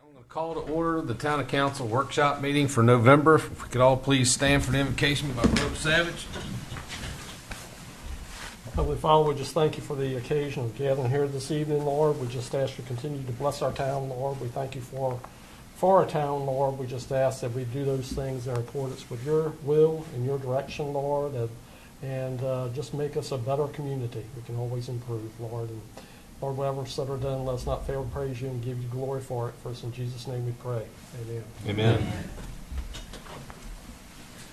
I'm going to call to order the Town of Council workshop meeting for November. If we could all please stand for the invocation by Brother Savage. Heavenly Father, we just thank you for the occasion of gathering here this evening, Lord. We just ask you to continue to bless our town, Lord. We thank you for our town, Lord. We just ask that we do those things in accordance with your will and your direction, Lord, and just make us a better community. We can always improve, Lord. And Lord, whatever said or done, let us not fail to praise you and give you glory for it. First, in Jesus' name we pray. Amen. Amen.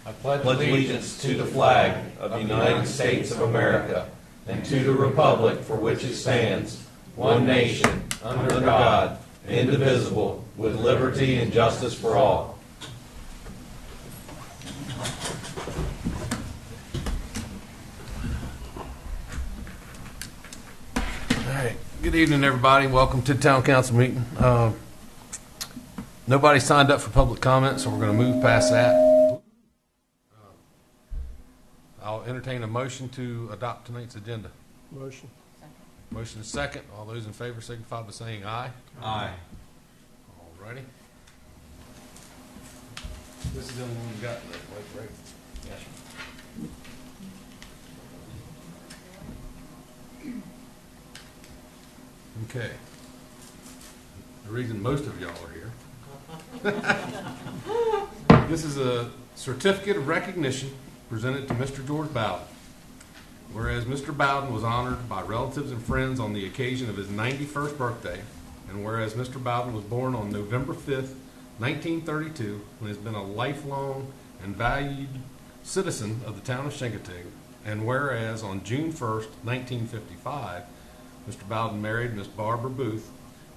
I pledge allegiance to the flag of the United States of America and to the republic for which it stands, one nation, under God, indivisible, with liberty and justice for all. All right. Good evening, everybody. Welcome to the Town Council meeting. Nobody signed up for public comment, so we're going to move past that. I'll entertain a motion to adopt tonight's agenda. Motion. Motion is second. All those in favor signify by saying aye. Aye. All righty. This is the only one we got, right? Yes. Okay. The reason most of y'all are here. This is a certificate of recognition presented to Mr. George Bowden. Whereas Mr. Bowden was honored by relatives and friends on the occasion of his 91st birthday, and whereas Mr. Bowden was born on November 5th, 1932, and has been a lifelong and valued citizen of the town of Chincoteague, and whereas on June 1st, 1955, Mr. Bowden married Miss Barbara Booth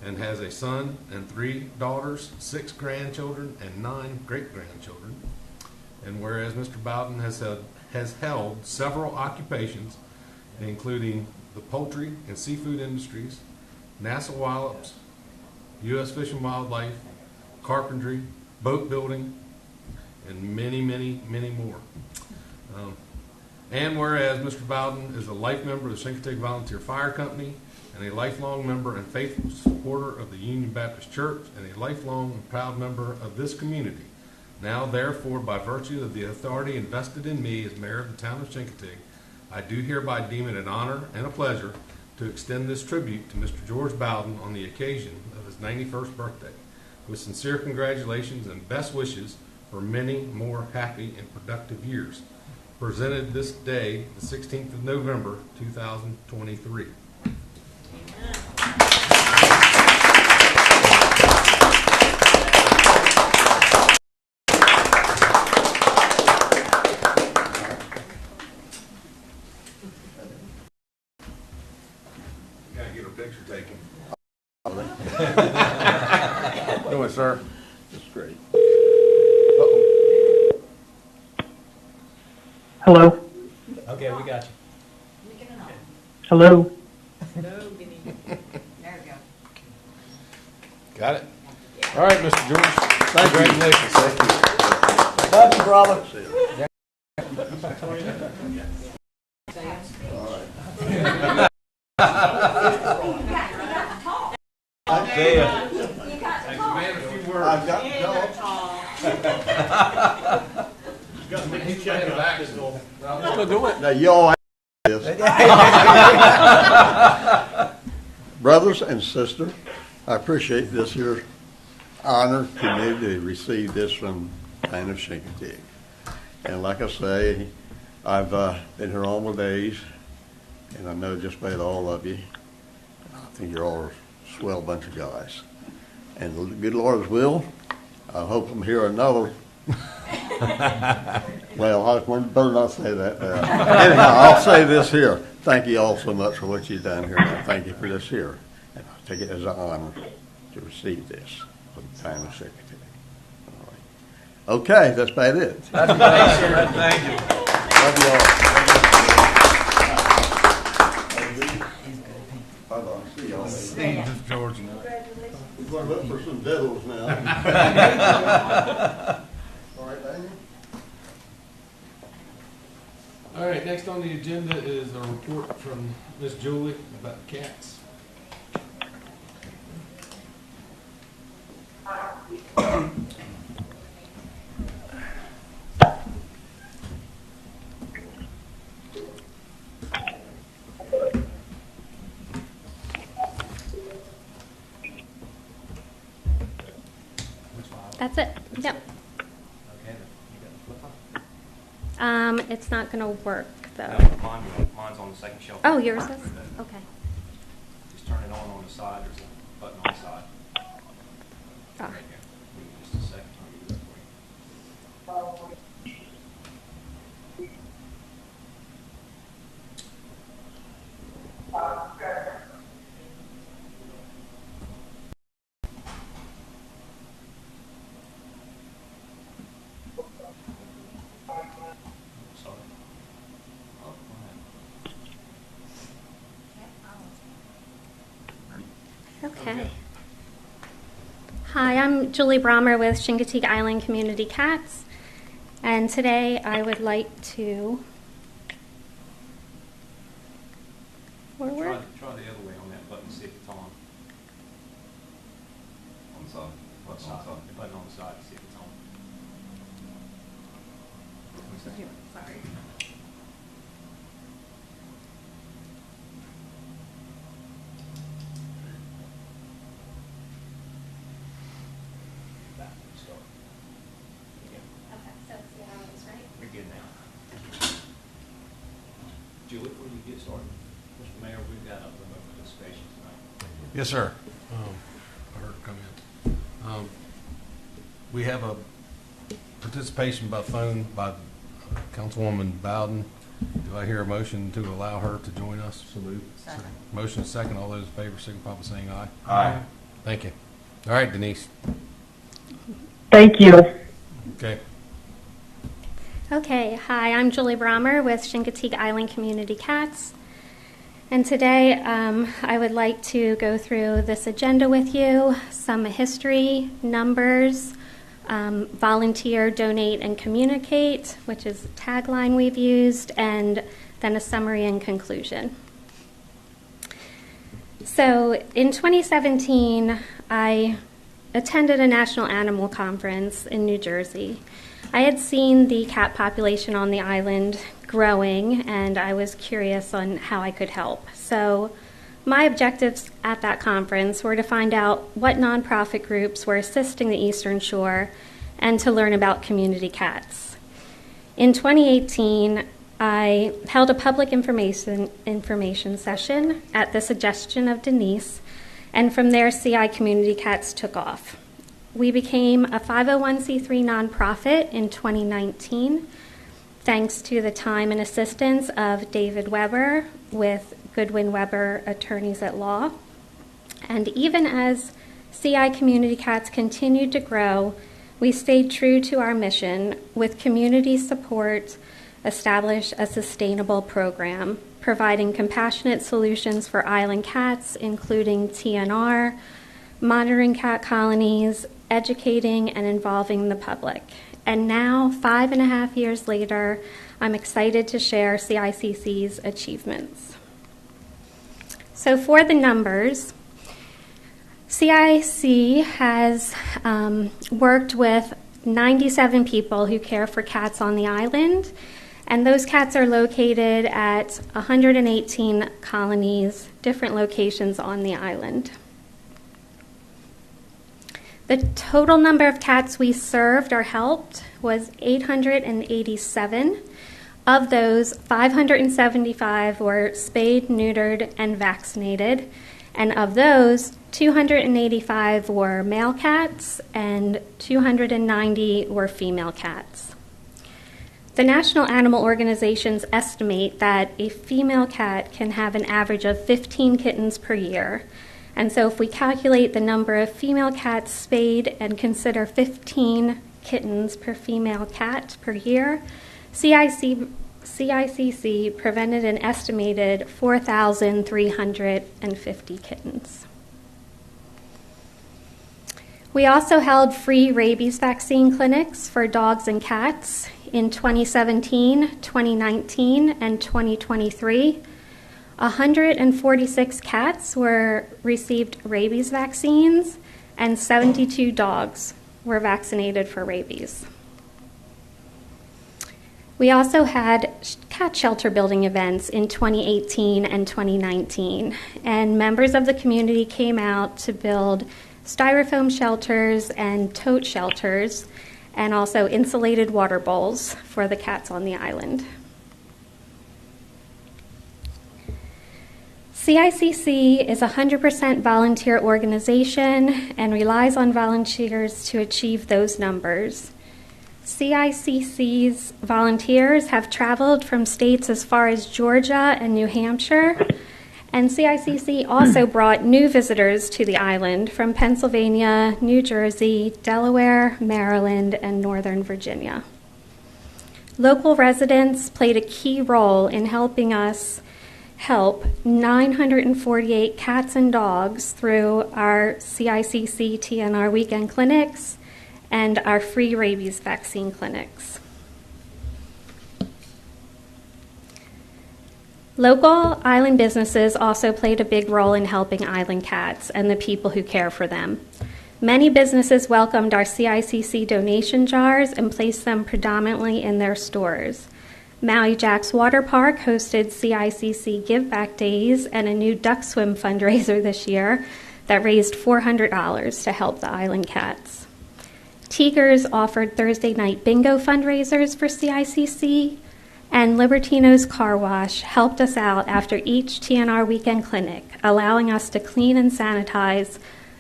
and has a son and 3 daughters, 6 grandchildren, and 9 great-grandchildren. And whereas Mr. Bowden has held several occupations, including the poultry and seafood industries, NASA Wallops, U.S. Fish and Wildlife, carpentry, boat building, and many, many, many more. And whereas Mr. Bowden is a life member of the Chincoteague Volunteer Fire Company, and a lifelong member and faithful supporter of the Union Baptist Church, and a lifelong and proud member of this community. Now, therefore, by virtue of the authority invested in me as mayor of the town of Chincoteague, I do hereby deem it an honor and a pleasure to extend this tribute to Mr. George Bowden on the occasion of his 91st birthday, with sincere congratulations and best wishes for many more happy and productive years. Presented this day, the 16th of November, 2023. Gotta get her picture taken. Doing, sir? That's great. Hello? Okay, we got you. Hello? There we go. Got it? All right, Mr. George. Congratulations, sir. Love you, brother. See ya. Man, a few words. I've got to He's playing a back. Go do it. Now, y'all this. Brothers and sisters, I appreciate this here honor to me to receive this from the town of Chincoteague. And like I say, I've been here all my days, and I know just about all of you. I think you're all a swell bunch of guys. And the good Lord's will, I hope I'm here another. Well, I better not say that. Anyhow, I'll say this here. Thank you all so much for what you've done here. And thank you for this here. And I take it as an honor to receive this from the town of Chincoteague. All right. Okay, that's about it. Thank you. Love you all. See y'all. Mr. George. We're going to look for some diddles now. All right, Daniel? All right, next on the agenda is a report from Miss Julie about the cats. That's it. Yep. It's not going to work though. Mine's on the second shelf. Oh, yours is? Okay. Just turn it on the side. There's a button on the side. Ah. Right here. Give me just a second. I'll do that for you. Sorry. Oh, go ahead. Okay. Hi, I'm Julie Brommer with Chincoteague Island Community Cats, and today I would like to forward. Try the other way on that button, see if it's on. On the side. What's on the side? The button on the side, see if it's on. Sorry. Back to the start. Again. Okay, so it's the islands, right? You're good now. Julie, before you get started, Mr. Mayor, we've got a remote participation tonight. Yes, sir. I heard it come in. We have a participation by phone by Councilwoman Bowden. Do I hear a motion to allow her to join us? Second. Motion is second. All those in favor signify by saying aye. Aye. Thank you. All right, Denise. Thank you. Okay. Okay, hi, I'm Julie Brommer with Chincoteague Island Community Cats. And today I would like to go through this agenda with you, some history, numbers, volunteer, donate, and communicate, which is a tagline we've used, and then a summary and conclusion. So in 2017, I attended a national animal conference in New Jersey. I had seen the cat population on the island growing, and I was curious on how I could help. So my objectives at that conference were to find out what nonprofit groups were assisting the Eastern Shore and to learn about community cats. In 2018, I held a public information session at the suggestion of Denise, and from there, CI Community Cats took off. We became a 501c3 nonprofit in 2019, thanks to the time and assistance of David Weber with Goodwin Weber Attorneys at Law. And even as CI Community Cats continued to grow, we stayed true to our mission with community support, establish a sustainable program, providing compassionate solutions for island cats, including TNR, monitoring cat colonies, educating and involving the public. And now, 5.5 years later, I'm excited to share CICC's achievements. So for the numbers, CIC has worked with 97 people who care for cats on the island, and those cats are located at 118 colonies, different locations on the island. The total number of cats we served or helped was 887. Of those, 575 were spayed, neutered, and vaccinated. And of those, 285 were male cats and 290 were female cats. The national animal organizations estimate that a female cat can have an average of 15 kittens per year. And so if we calculate the number of female cats spayed and consider 15 kittens per female cat per year, CICC prevented an estimated 4,350 kittens. We also held free rabies vaccine clinics for dogs and cats in 2017, 2019, and 2023. 146 cats received rabies vaccines, and 72 dogs were vaccinated for rabies. We also had cat shelter building events in 2018 and 2019, and members of the community came out to build styrofoam shelters and tote shelters, and also insulated water bowls for the cats on the island. CICC is a 100% volunteer organization and relies on volunteers to achieve those numbers. CICC's volunteers have traveled from states as far as Georgia and New Hampshire, and CICC also brought new visitors to the island from Pennsylvania, New Jersey, Delaware, Maryland, and Northern Virginia. Local residents played a key role in helping us help 948 cats and dogs through our CICC TNR weekend clinics and our free rabies vaccine clinics. Local island businesses also played a big role in helping island cats and the people who care for them. Many businesses welcomed our CICC donation jars and placed them predominantly in their stores. Maui Jack's Water Park hosted CICC Give Back Days and a new duck swim fundraiser this year that raised $400 to help the island cats. Tigers offered Thursday night bingo fundraisers for CICC, and Libertino's Car Wash helped us out after each TNR weekend clinic, allowing us to clean and sanitize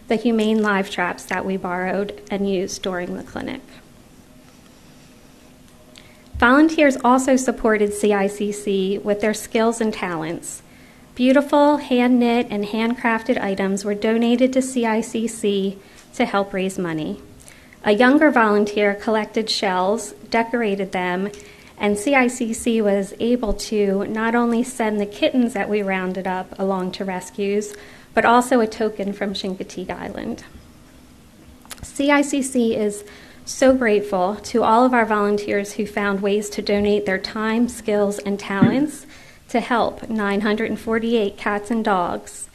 the humane live traps that we borrowed and used during the clinic. Volunteers also supported CICC with their skills and talents. Beautiful hand-knit and handcrafted items were donated to CICC to help raise money. A younger volunteer collected shells, decorated them, and CICC was able to not only send the kittens that we rounded up along to rescues, but also a token from Chincoteague Island. CICC is so grateful to all of our volunteers who found ways to donate their time, skills, and talents to help 948 cats and dogs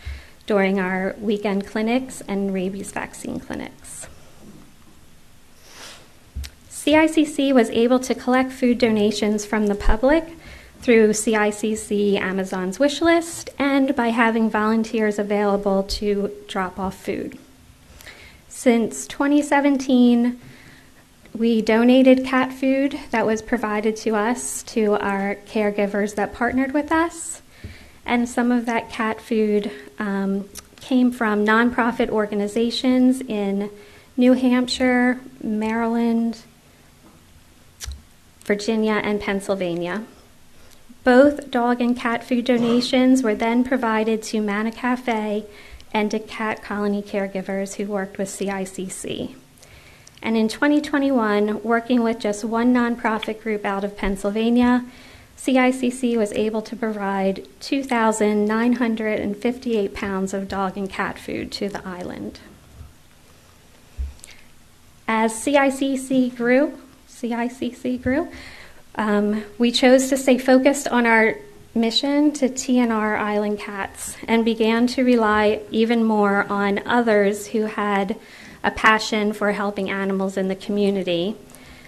during our weekend clinics and rabies vaccine clinics. CICC was able to collect food donations from the public through CICC Amazon's wish list and by having volunteers available to drop off food. Since 2017, we donated cat food that was provided to us to our caregivers that partnered with us, and some of that cat food came from nonprofit organizations in New Hampshire, Maryland, Virginia, and Pennsylvania. Both dog and cat food donations were then provided to Mana Cafe and to cat colony caregivers who worked with CICC. And in 2021, working with just one nonprofit group out of Pennsylvania, CICC was able to provide 2,958 pounds of dog and cat food to the island. As CICC grew, we chose to stay focused on our mission to TNR island cats and began to rely even more on others who had a passion for helping animals in the community.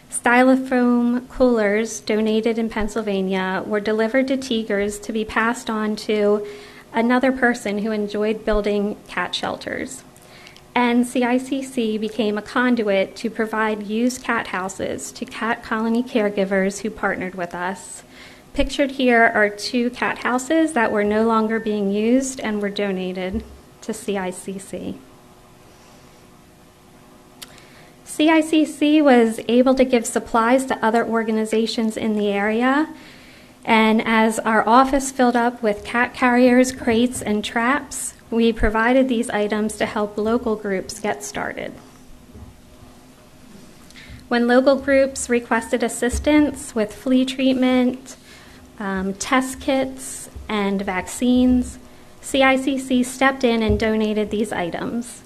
Styrofoam coolers donated in Pennsylvania were delivered to Tigers to be passed on to another person who enjoyed building cat shelters. And CICC became a conduit to provide used cat houses to cat colony caregivers who partnered with us. Pictured here are 2 cat houses that were no longer being used and were donated to CICC. CICC was able to give supplies to other organizations in the area, and as our office filled up with cat carriers, crates, and traps, we provided these items to help local groups get started. When local groups requested assistance with flea treatment, test kits, and vaccines, CICC stepped in and donated these items.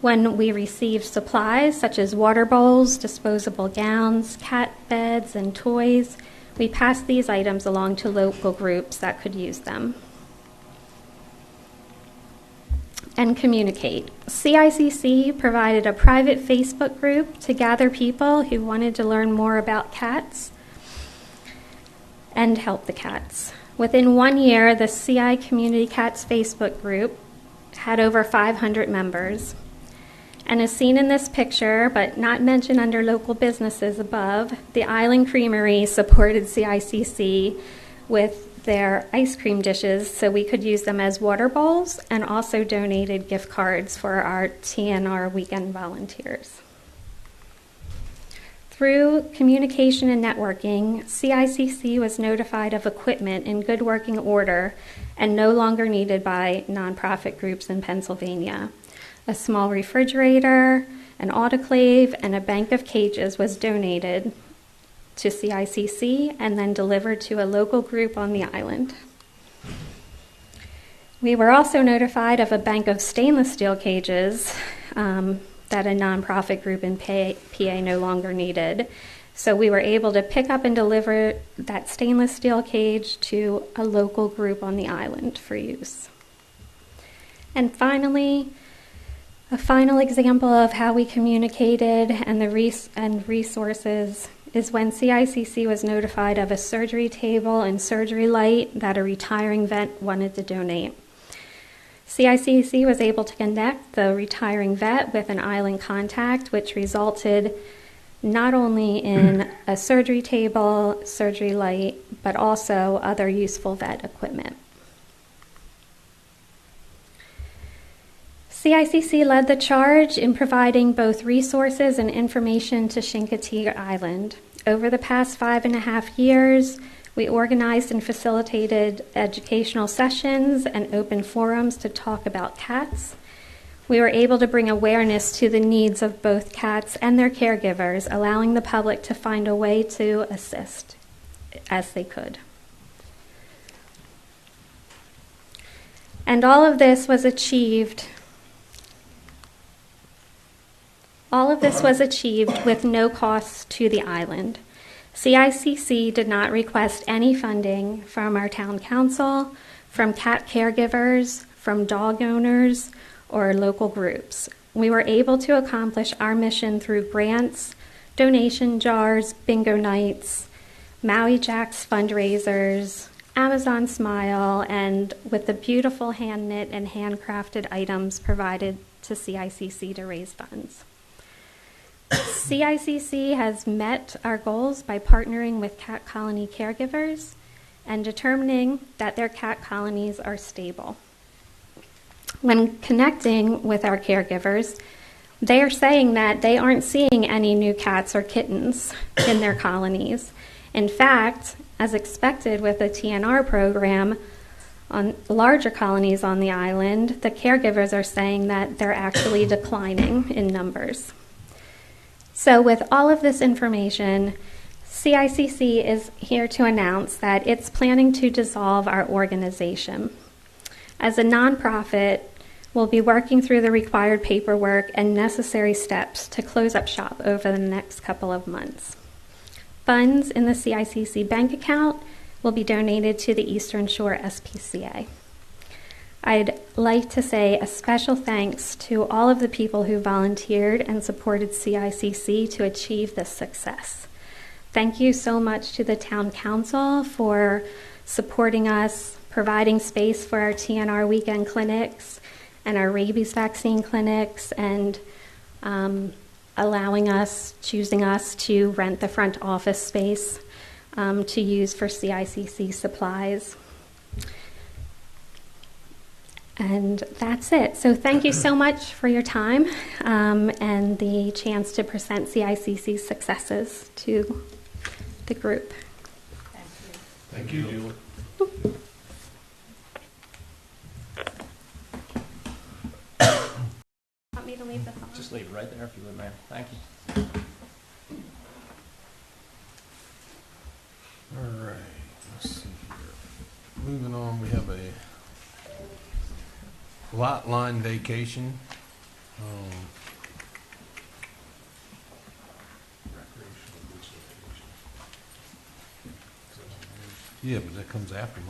When we received supplies such as water bowls, disposable gowns, cat beds, and toys, we passed these items along to local groups that could use them. and communicate. CICC provided a private Facebook group to gather people who wanted to learn more about cats and help the cats. Within 1 year, the CI Community Cats Facebook group had over 500 members. And as seen in this picture, but not mentioned under local businesses above, the Island Creamery supported CICC with their ice cream dishes so we could use them as water bowls, and also donated gift cards for our TNR weekend volunteers. Through communication and networking, CICC was notified of equipment in good working order and no longer needed by nonprofit groups in Pennsylvania. A small refrigerator, an autoclave, and a bank of cages was donated to CICC and then delivered to a local group on the island. We were also notified of a bank of stainless steel cages that a nonprofit group in PA no longer needed. So we were able to pick up and deliver that stainless steel cage to a local group on the island for use. And finally, a final example of how we communicated and the resources is when CICC was notified of a surgery table and surgery light that a retiring vet wanted to donate. CICC was able to connect the retiring vet with an island contact, which resulted not only in a surgery table, surgery light, but also other useful vet equipment. CICC led the charge in providing both resources and information to Chincoteague Island. Over the past 5.5 years, we organized and facilitated educational sessions and open forums to talk about cats. We were able to bring awareness to the needs of both cats and their caregivers, allowing the public to find a way to assist as they could. And all of this was achieved with no cost to the island. CICC did not request any funding from our town council, from cat caregivers, from dog owners, or local groups. We were able to accomplish our mission through grants, donation jars, bingo nights, Maui Jacks fundraisers, Amazon Smile, and with the beautiful hand-knit and handcrafted items provided to CICC to raise funds. CICC has met our goals by partnering with cat colony caregivers and determining that their cat colonies are stable. When connecting with our caregivers, they are saying that they aren't seeing any new cats or kittens in their colonies. In fact, as expected with the TNR program, on larger colonies on the island, the caregivers are saying that they're actually declining in numbers. So with all of this information, CICC is here to announce that it's planning to dissolve our organization. As a nonprofit, we'll be working through the required paperwork and necessary steps to close up shop over the next couple of months. Funds in the CICC bank account will be donated to the Eastern Shore SPCA. I'd like to say a special thanks to all of the people who volunteered and supported CICC to achieve this success. Thank you so much to the Town Council for supporting us, providing space for our TNR weekend clinics and our rabies vaccine clinics, and choosing us to rent the front office space to use for CICC supplies. And that's it. So thank you so much for your time and the chance to present CICC's successes to the group. Thank you, Julie. Want me to leave the phone? Just leave it right there if you would, ma'am. Thank you. All right, let's see here. Moving on, we have a lot line vacation. Yeah, but that comes after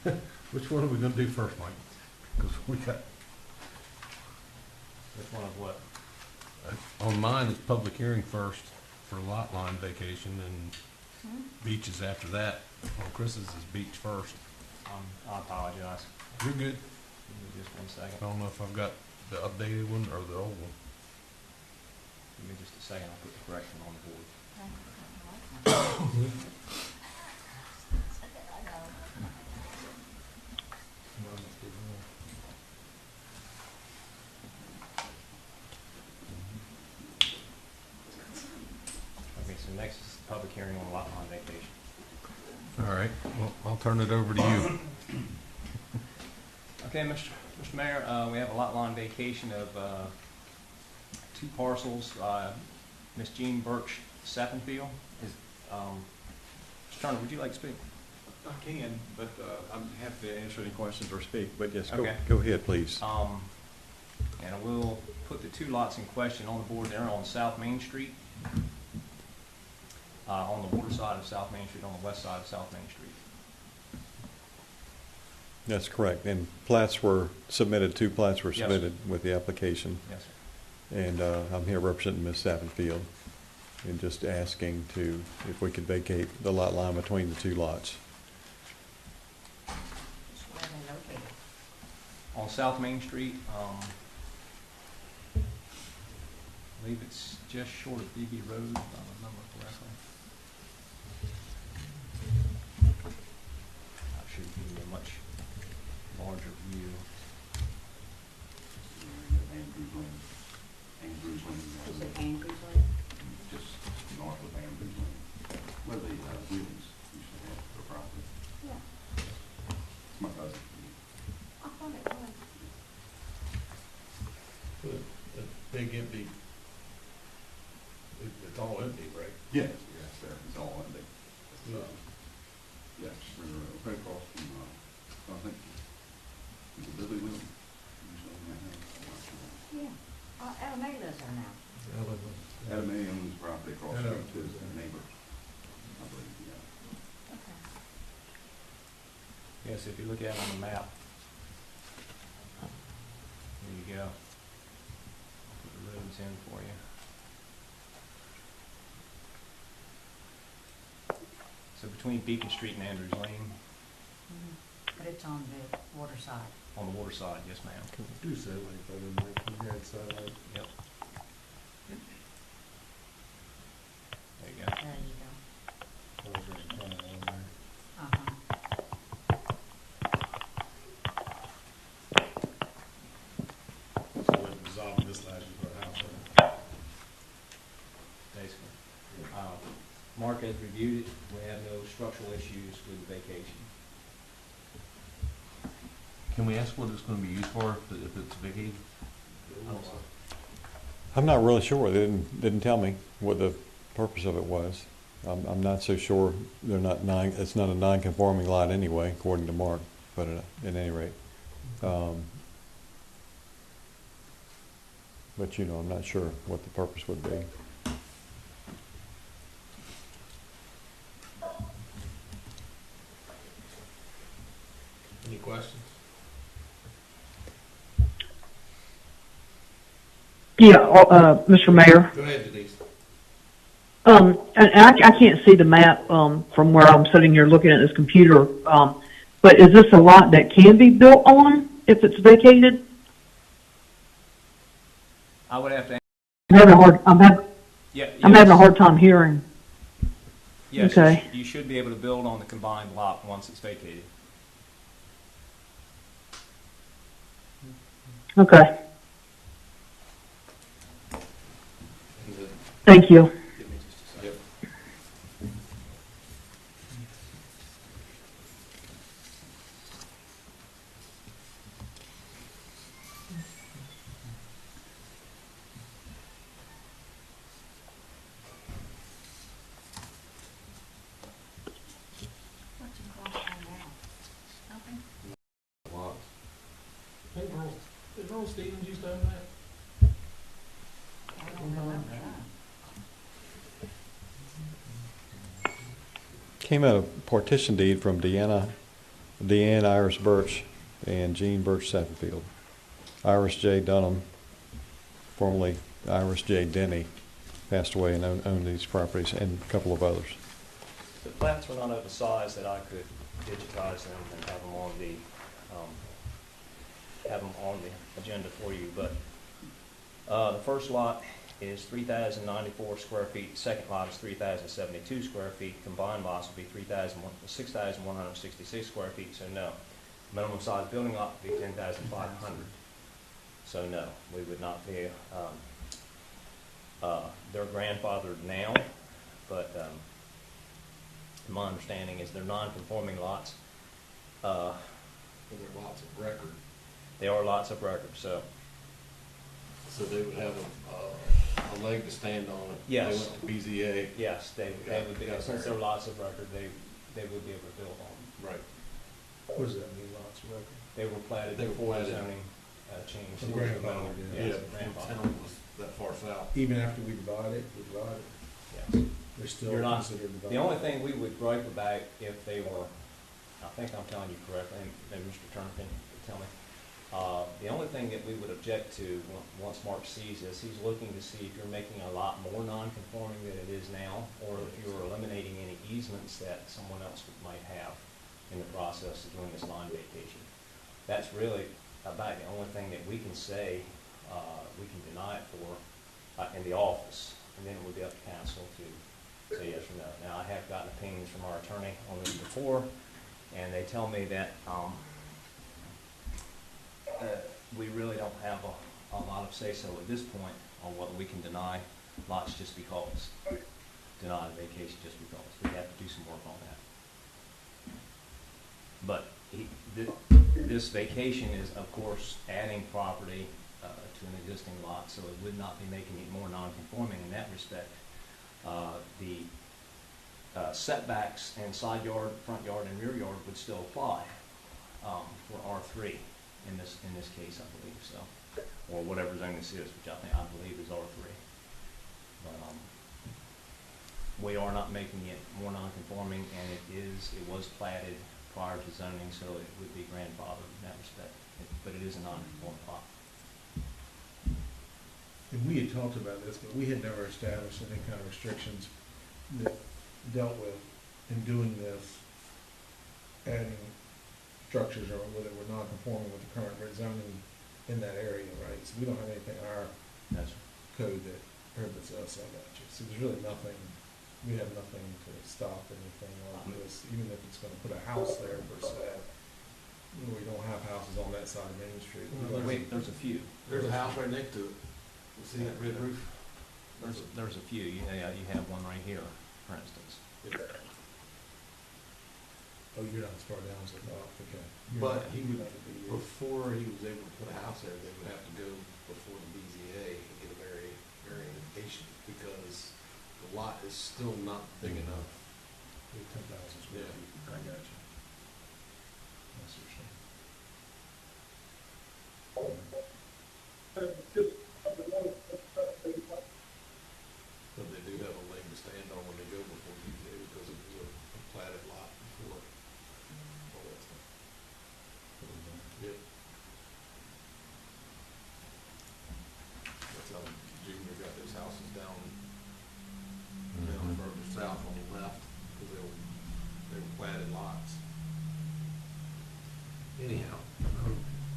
mine. Which one are we gonna do first, Mike? Because we got, Which one of what? on mine, it's public hearing first for lot line vacation, and beach is after that. On Chris's is beach first. I apologize. You're good. Give me just 1 second. I don't know if I've got the updated one or the old one. Give me just a second. I'll put the correction on the board. Okay, so next is the public hearing on lot line vacation. All right, well, I'll turn it over to you. Okay, Mr. Mayor, we have a lot line vacation of 2 parcels. Miss Jean Birch Sappenfield is, Mr. Turner, would you like to speak? I can, but I'm happy to answer any questions or speak, but yes, Okay. go ahead, please. And I will put the 2 lots in question on the board. They're on South Main Street, on the water side of South Main Street, on the west side of South Main Street. That's correct, and plats were submitted, 2 plats were Yes. submitted with the application, Yes, sir. and I'm here representing Ms. Sappenfield, and just asking if we could vacate the lot line between the 2 lots. On South Main Street, I believe it's just short of BB Road, if I remember correctly. I should give you a much larger view. Andrews Lane. Is it Andrews Lane? Just north of Andrews Lane, where the Williams used to have their property. Yeah, It's my cousin. I thought it was. The big empty, it's all empty, right? Yes, yes, sir, it's all in there. Yes, we're right across from, I think, is it Billy Williams? Used to own that house. I'm not sure. Yeah, Ella May lives there now. Adam A. owns property across Adam. from his neighbor, I believe, yeah. Okay. Yes, if you look at it on the map. There you go. Put the roads in for you. So between Beacon Street and Andrews Lane, But it's on the water side. on the water side, yes, ma'am. Do say like that, Mike, you had satellite. Yep. There you go. There you go. Uh-huh. So we're resolving this last year for a house, Basically. Mark has reviewed it. We have no structural issues with the vacation. Can we ask what it's gonna be used for if it's vacated? I'm not really sure, they didn't tell me what the purpose of it was. I'm not so sure, it's not a non-conforming lot anyway, according to Mark, but at any rate. But I'm not sure what the purpose would be. Any questions? Yeah, Mr. Mayor. Go ahead, Denise. And I can't see the map from where I'm sitting here looking at this computer. But is this a lot that can be built on if it's vacated? I would have to, I'm having a hard time hearing. Yes, Okay. you should be able to build on the combined lot once it's vacated. Okay. Thank you. Give me just a second. What's across from now? Nothing? Did Earl Stevens used to own that? I don't remember that. Came out of partition deed from Deanna Deanne Iris Birch and Jean Birch Satterfield. Iris J. Dunham, formerly Iris J. Denny, passed away and owned these properties, and a couple of others. The plats were not of a size that I could digitize them and have them on the agenda for you, but the first lot is 3,094 square feet. Second lot is 3,072 square feet. Combined lots will be 6,166 square feet. So no, minimum size building lot would be 10,500. So no, we would not be. They're grandfathered now, but my understanding is they're non-conforming lots. There are lots of record. They are lots of record. So they would have a leg to stand on it. Yes. They went to BZA. yes, they would be. Since they're lots of record, they would be able to build on them. Right. What does that mean, lots of record? They were platted They were before the platted. zoning changed. So grandfathered, Yes, The grandfathered. town was that far south. Even after we divide it, Yes. they're still You're not- considered divided? The only thing we would gripe about if they were, I think I'm telling you correctly, and Mr. Turner can tell me, the only thing that we would object to once Mark sees this, he's looking to see if you're making a lot more non-conforming than it is now, or if you're eliminating any easements that someone else might have in the process of doing this line vacation. That's really about the only thing that we can say, we can deny it for in the office, and then it would be up to council to say yes or no. Now, I have gotten opinions from our attorney on this before, and they tell me that we really don't have a lot of say-so at this point on whether we can deny lots just because, deny the vacation just because. We have to do some work on that. But this vacation is, of course, adding property to an existing lot, so it would not be making it more non-conforming in that respect. The setbacks and side yard, front yard, and rear yard would still apply for R3 in this case, I believe so, or whatever zone this is, which I believe is R3. But we are not making it more non-conforming, and it was platted prior to zoning, so it would be grandfathered in that respect. But it is a non-conforming lot. And we had talked about this, but we had never established any kind of restrictions that dealt with, in doing this, adding structures or whether we're non-conforming with the current zoning in that area, right? So we don't have anything in our That's code that prohibits us of that. So there's really nothing, we have nothing to stop anything like this, even if it's gonna put a house there per se. We don't have houses on that side of Main Street. Wait, there's a few. There's a house right next to it. You see that red roof? There's a few. You have one right here, for instance. Oh, you're not as far down as I thought, okay. But he would, That would be- before he was able to put a house there, they would have to go before the BZA and get a variation because the lot is still not big enough. 10,000 square Yeah. feet, I got you. That's what you're saying. But they do have a leg to stand on when they go before BZA because it was a platted lot before all that stuff. Yep. That's how Junior got those houses down further south on the left, because they were platted lots. Anyhow.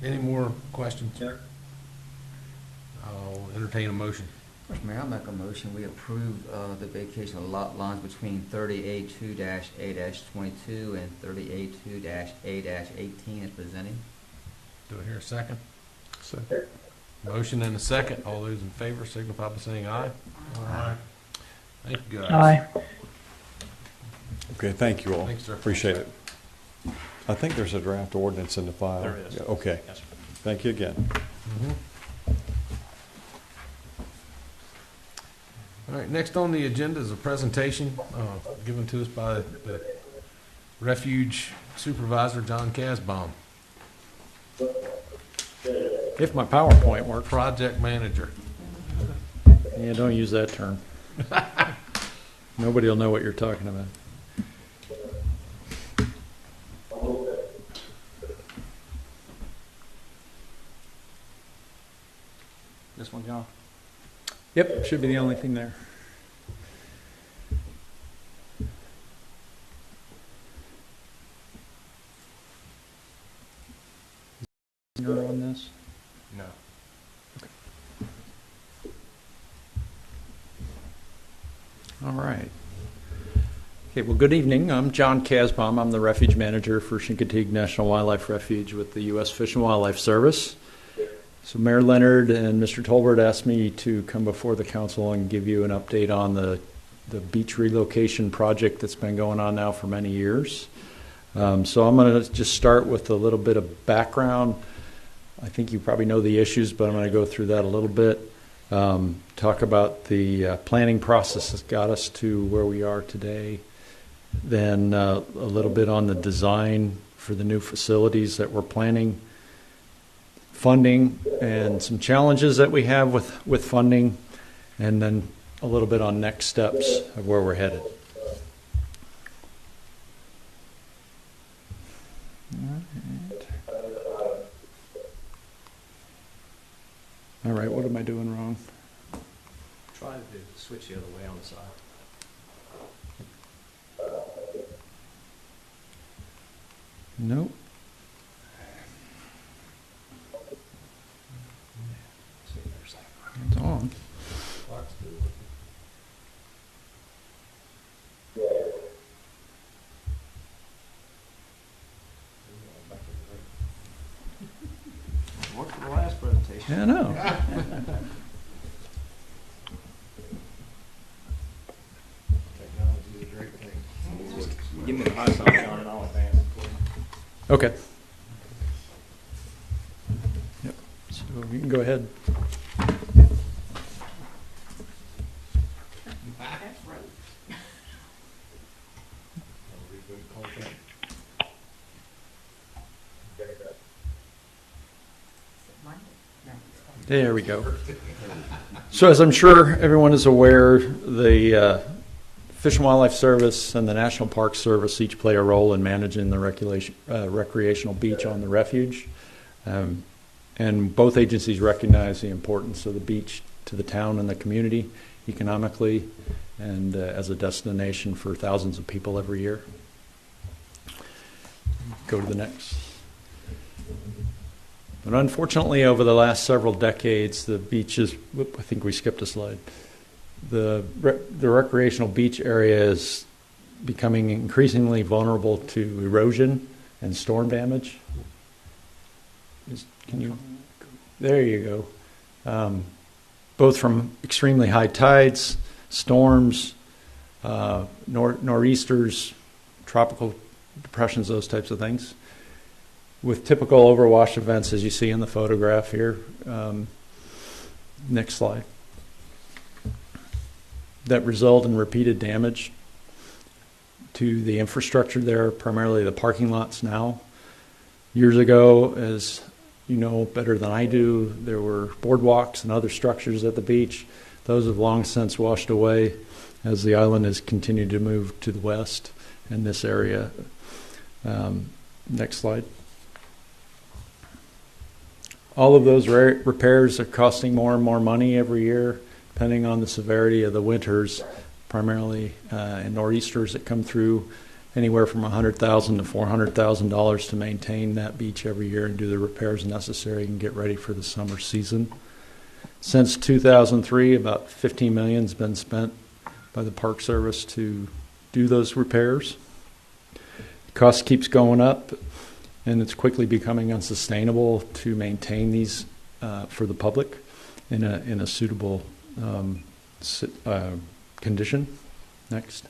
Any more questions? Sure. I'll entertain a motion. Mr. Mayor, I'll make a motion, we approve the vacation of lot lines between 30A2-A-22 and 30A2-A-18 as presented. Do I hear a second? Second. Motion and a second. All those in favor signify by saying aye. Aye. Thank you, guys. Aye. Okay, thank you all. Thanks, sir. Appreciate it. I think there's a draft ordinance in the file. There is. Yeah, okay, Yes, sir. thank you again. All right, next on the agenda is a presentation given to us by the Refuge Supervisor, John Casbaum, If my PowerPoint works. Project Manager. Yeah, don't use that term. Nobody will know what you're talking about. this one, John? Yep, should be the only thing there. You're on this? No. All right. Okay, well, good evening. I'm John Casbaum. I'm the refuge manager for Chincoteague National Wildlife Refuge with the U.S. Fish and Wildlife Service. So Mayor Leonard and Mr. Tolbert asked me to come before the council and give you an update on the beach relocation project that's been going on now for many years. So I'm going to just start with a little bit of background. I think you probably know the issues, but I'm going to go through that a little bit. Talk about the planning process that got us to where we are today. Then a little bit on the design for the new facilities that we're planning, funding, and some challenges that we have with funding, and then a little bit on next steps of where we're headed. All right, what am I doing wrong? Try to switch the other way on the side. Nope. It's on. Worked for the last presentation. Yeah, I know. Technology is a great thing. Just give me the high sign, John, and I'll advance it for you. Okay. Yep. So you can go ahead. There we go. So as I'm sure everyone is aware, the Fish and Wildlife Service and the National Park Service each play a role in managing the recreational beach on the refuge. And both agencies recognize the importance of the beach to the town and the community economically and as a destination for thousands of people every year. Go to the next. But unfortunately, over the last several decades, the beaches, I think we skipped a slide. The recreational beach area is becoming increasingly vulnerable to erosion and storm damage. There you go. Both from extremely high tides, storms, nor'easters, tropical depressions, those types of things, with typical overwash events as you see in the photograph here. Next slide. That result in repeated damage to the infrastructure there, primarily the parking lots now. Years ago, as you know better than I do, there were boardwalks and other structures at the beach. Those have long since washed away as the island has continued to move to the west in this area. Next slide. All of those repairs are costing more and more money every year, depending on the severity of the winters, primarily in nor'easters that come through, anywhere from $100,000 to $400,000 to maintain that beach every year and do the repairs necessary and get ready for the summer season. Since 2003, about $15 million has been spent by the Park Service to do those repairs. The cost keeps going up, and it's quickly becoming unsustainable to maintain these for the public in a suitable condition. Next.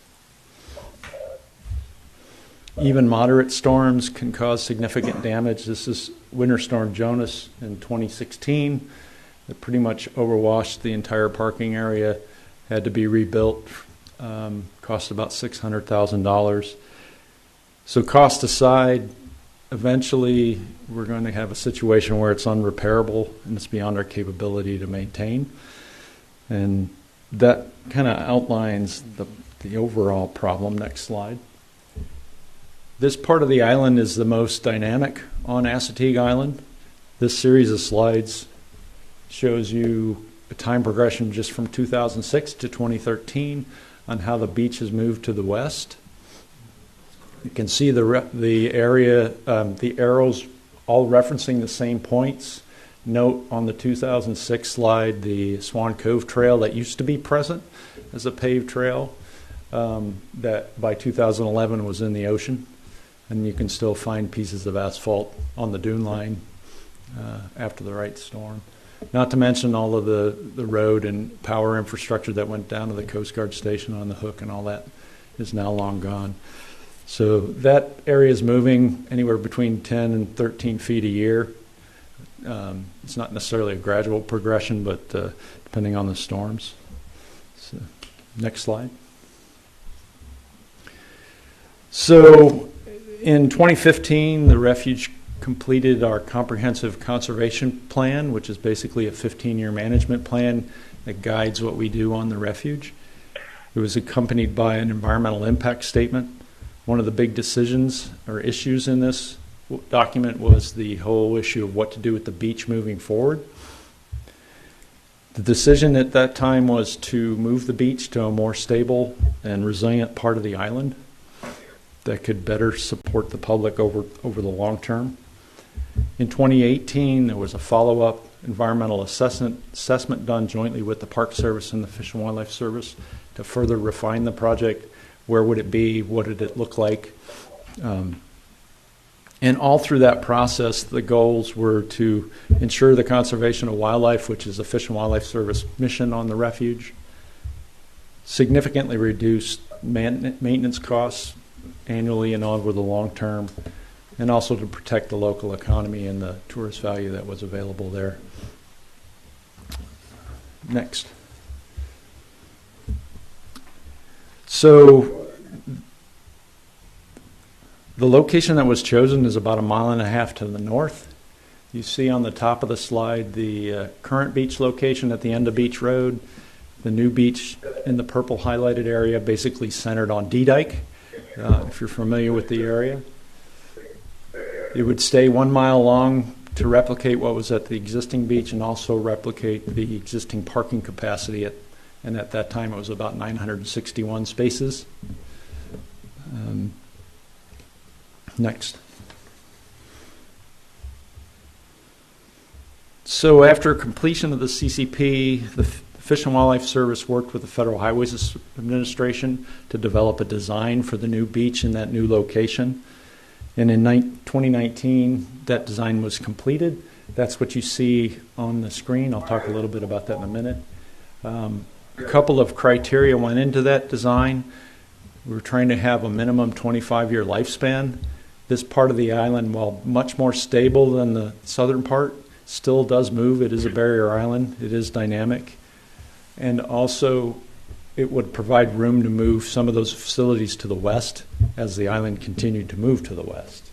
Even moderate storms can cause significant damage. This is Winter Storm Jonas in 2016. It pretty much overwashed the entire parking area, had to be rebuilt, cost about $600,000. So cost aside, eventually we're going to have a situation where it's unrepairable and it's beyond our capability to maintain. And that kind of outlines the overall problem. Next slide. This part of the island is the most dynamic on Assateague Island. This series of slides shows you a time progression just from 2006 to 2013 on how the beach has moved to the west. You can see the area, the arrows all referencing the same points. Note on the 2006 slide the Swan Cove Trail that used to be present as a paved trail that by 2011 was in the ocean. And you can still find pieces of asphalt on the dune line after the right storm. Not to mention all of the road and power infrastructure that went down to the Coast Guard station on the Hook, and all that is now long gone. So that area is moving anywhere between 10 and 13 feet a year. It's not necessarily a gradual progression, but depending on the storms. So, next slide. So in 2015, the refuge completed our comprehensive conservation plan, which is basically a 15-year management plan that guides what we do on the refuge. It was accompanied by an environmental impact statement. One of the big decisions or issues in this document was the whole issue of what to do with the beach moving forward. The decision at that time was to move the beach to a more stable and resilient part of the island that could better support the public over the long term. In 2018, there was a follow-up environmental assessment done jointly with the Park Service and the Fish and Wildlife Service to further refine the project. Where would it be? What did it look like? And all through that process, the goals were to ensure the conservation of wildlife, which is the Fish and Wildlife Service mission on the refuge, significantly reduce maintenance costs annually and over the long term, and also to protect the local economy and the tourist value that was available there. Next. So the location that was chosen is about 1.5 miles to the north. You see on the top of the slide the current beach location at the end of Beach Road. The new beach in the purple highlighted area basically centered on D-Dike, if you're familiar with the area. It would stay 1 mile long to replicate what was at the existing beach and also replicate the existing parking capacity and at that time it was about 961 spaces. Next. So after completion of the CCP, the Fish and Wildlife Service worked with the Federal Highways Administration to develop a design for the new beach in that new location. And in 2019, that design was completed. That's what you see on the screen. I'll talk a little bit about that in a minute. A couple of criteria went into that design. We were trying to have a minimum 25-year lifespan. This part of the island, while much more stable than the southern part, still does move. It is a barrier island. It is dynamic. And also, it would provide room to move some of those facilities to the west as the island continued to move to the west.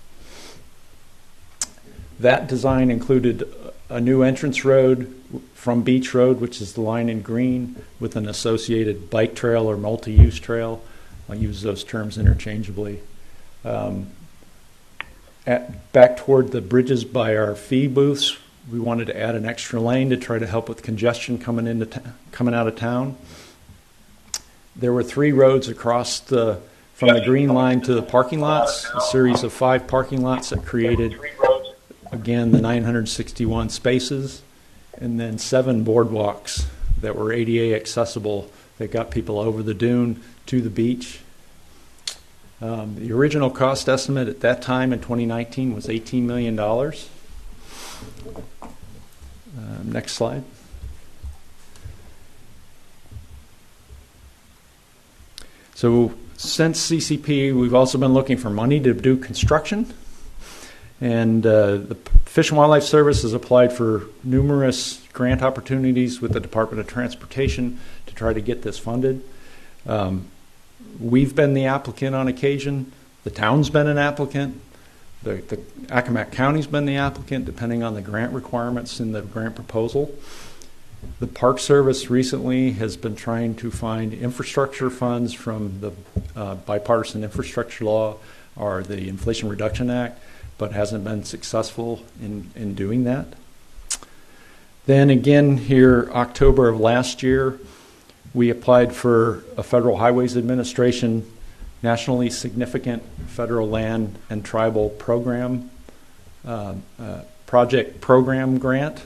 That design included a new entrance road from Beach Road, which is the line in green, with an associated bike trail or multi-use trail. I'll use those terms interchangeably. Back toward the bridges by our fee booths, we wanted to add an extra lane to try to help with congestion coming out of town. There were 3 roads across from the green line to the parking lots, a series of 5 parking lots that created, again, the 961 spaces, and then 7 boardwalks that were ADA accessible that got people over the dune to the beach. The original cost estimate at that time in 2019 was $18 million. Next slide. So since CCP, we've also been looking for money to do construction. And the Fish and Wildlife Service has applied for numerous grant opportunities with the Department of Transportation to try to get this funded. We've been the applicant on occasion. The town's been an applicant. The Accomack County's been the applicant, depending on the grant requirements in the grant proposal. The Park Service recently has been trying to find infrastructure funds from the bipartisan infrastructure law or the Inflation Reduction Act, but hasn't been successful in doing that. Then again here, October of last year, we applied for a Federal Highways Administration nationally significant federal land and tribal program, project program grant.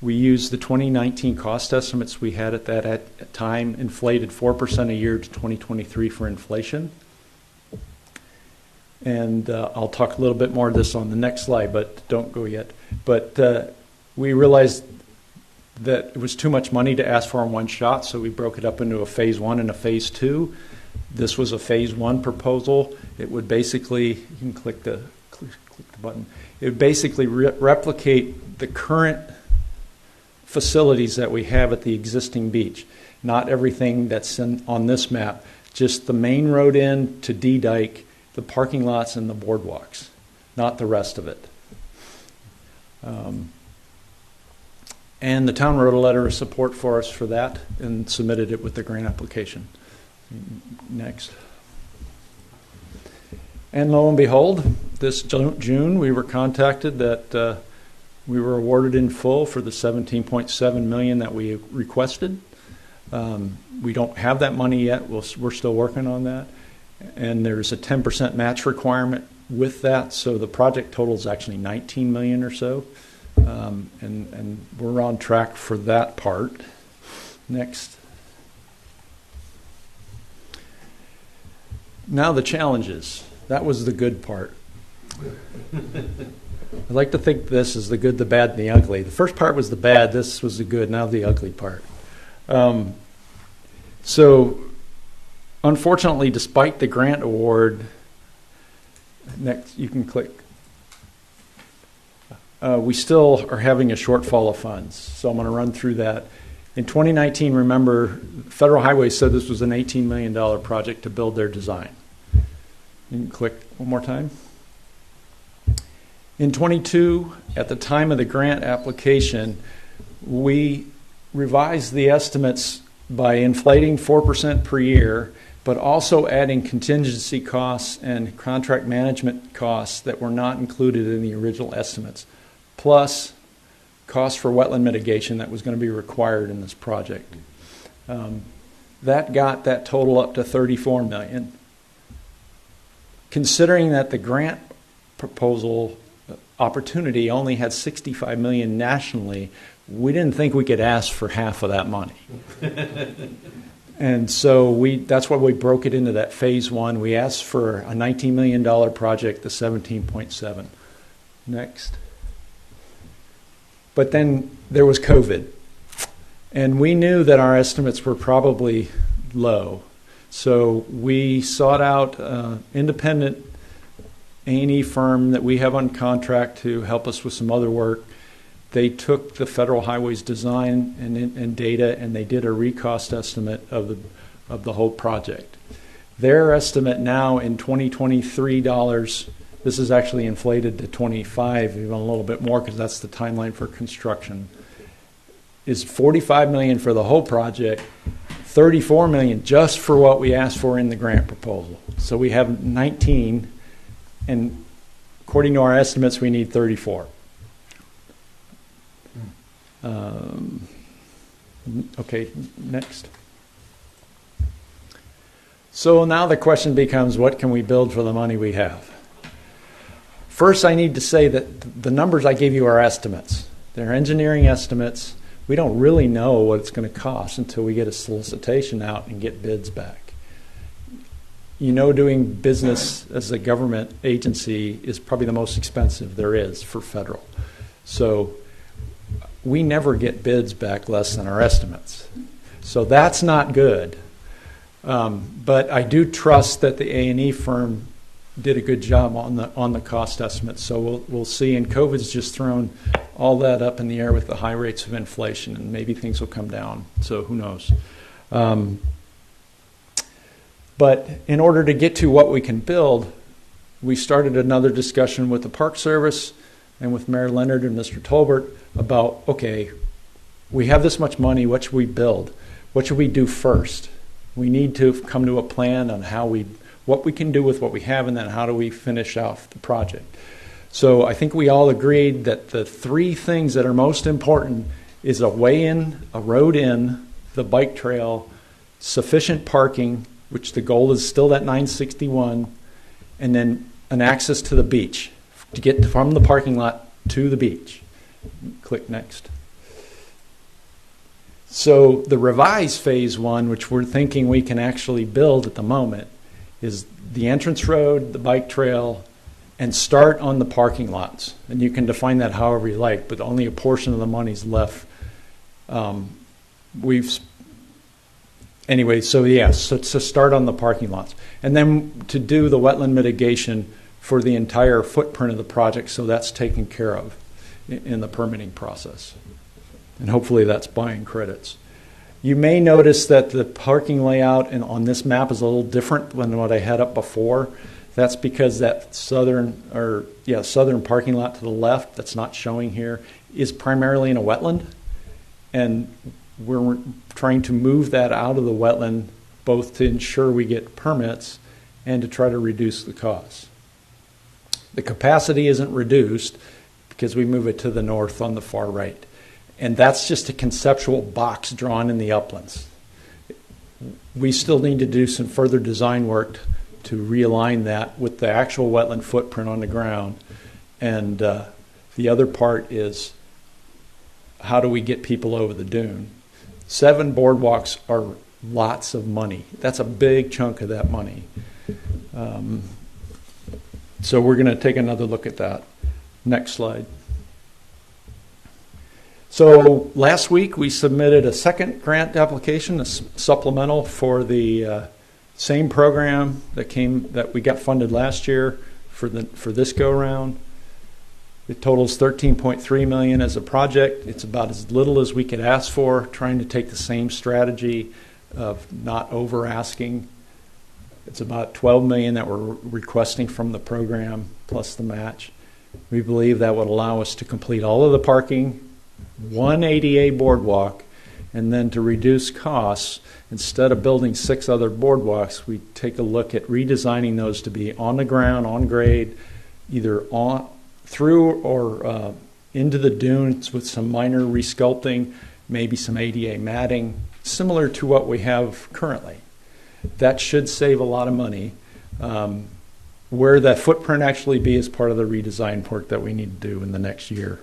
We used the 2019 cost estimates we had at that time, inflated 4% a year to 2023 for inflation. And I'll talk a little bit more of this on the next slide, but don't go yet. But we realized that it was too much money to ask for in one shot, so we broke it up into a phase 1 and a phase 2. This was a phase 1 proposal. It would basically, you can click the button. It would basically replicate the current facilities that we have at the existing beach. Not everything that's on this map, just the main road in to D-Dike, the parking lots and the boardwalks, not the rest of it. And the town wrote a letter of support for us for that and submitted it with the grant application. Next. And lo and behold, this June we were contacted that we were awarded in full for the $17.7 million that we requested. We don't have that money yet. We're still working on that. And there's a 10% match requirement with that, so the project total is actually $19 million or so. And we're on track for that part. Next. Now the challenges. That was the good part. I like to think this is the good, the bad, and the ugly. The first part was the bad. This was the good. Now the ugly part. So, unfortunately, despite the grant award, next you can click. We still are having a shortfall of funds. So I'm going to run through that. In 2019, remember, Federal Highways said this was an $18 million project to build their design. You can click one more time. In 22, at the time of the grant application, we revised the estimates by inflating 4% per year, but also adding contingency costs and contract management costs that were not included in the original estimates, plus costs for wetland mitigation that was going to be required in this project. That got that total up to $34 million. Considering that the grant proposal opportunity only had $65 million nationally, we didn't think we could ask for half of that money. And so that's why we broke it into that phase 1. We asked for a $19 million project, the 17.7. Next. But then there was COVID. And we knew that our estimates were probably low. So we sought out an independent A&E firm that we have on contract to help us with some other work. They took the Federal Highways design and data, and they did a recost estimate of the whole project. Their estimate now in 2023 dollars, this is actually inflated to 25, even a little bit more because that's the timeline for construction, is $45 million for the whole project, $34 million just for what we asked for in the grant proposal. So we have 19, and according to our estimates, we need 34. Okay, next. So now the question becomes, what can we build for the money we have? First, I need to say that the numbers I gave you are estimates. They're engineering estimates. We don't really know what it's going to cost until we get a solicitation out and get bids back. You know, doing business as a government agency is probably the most expensive there is for federal. So we never get bids back less than our estimates. So that's not good. But I do trust that the A&E firm did a good job on the cost estimate. So we'll see. And COVID's just thrown all that up in the air with the high rates of inflation, and maybe things will come down. So who knows? But in order to get to what we can build, we started another discussion with the Park Service and with Mayor Leonard and Mr. Tolbert about, okay, we have this much money, what should we build? What should we do first? We need to come to a plan on what we can do with what we have, and then how do we finish off the project. So I think we all agreed that the three things that are most important is a way in, a road in, the bike trail, sufficient parking, which the goal is still that 961, and then an access to the beach to get from the parking lot to the beach. Click next. So the revised phase one, which we're thinking we can actually build at the moment, is the entrance road, the bike trail, and start on the parking lots. And you can define that however you like, but only a portion of the money's left. Anyway, so yes, so to start on the parking lots. And then to do the wetland mitigation for the entire footprint of the project, so that's taken care of in the permitting process. And hopefully that's buying credits. You may notice that the parking layout on this map is a little different than what I had up before. That's because that southern parking lot to the left that's not showing here is primarily in a wetland. And we're trying to move that out of the wetland both to ensure we get permits and to try to reduce the costs. The capacity isn't reduced because we move it to the north on the far right. And that's just a conceptual box drawn in the uplands. We still need to do some further design work to realign that with the actual wetland footprint on the ground. And the other part is, how do we get people over the dune? 7 boardwalks are lots of money. That's a big chunk of that money. So we're going to take another look at that. Next slide. So last week we submitted a second grant application, a supplemental for the same program that we got funded last year for this go round. It totals $13.3 million as a project. It's about as little as we could ask for, trying to take the same strategy of not over asking. It's about $12 million that we're requesting from the program plus the match. We believe that would allow us to complete all of the parking, 1 ADA boardwalk, and then to reduce costs, instead of building 6 other boardwalks, we take a look at redesigning those to be on the ground, on grade, either through or into the dunes with some minor resculpting, maybe some ADA matting, similar to what we have currently. That should save a lot of money. Where that footprint actually be is part of the redesign work that we need to do in the next year.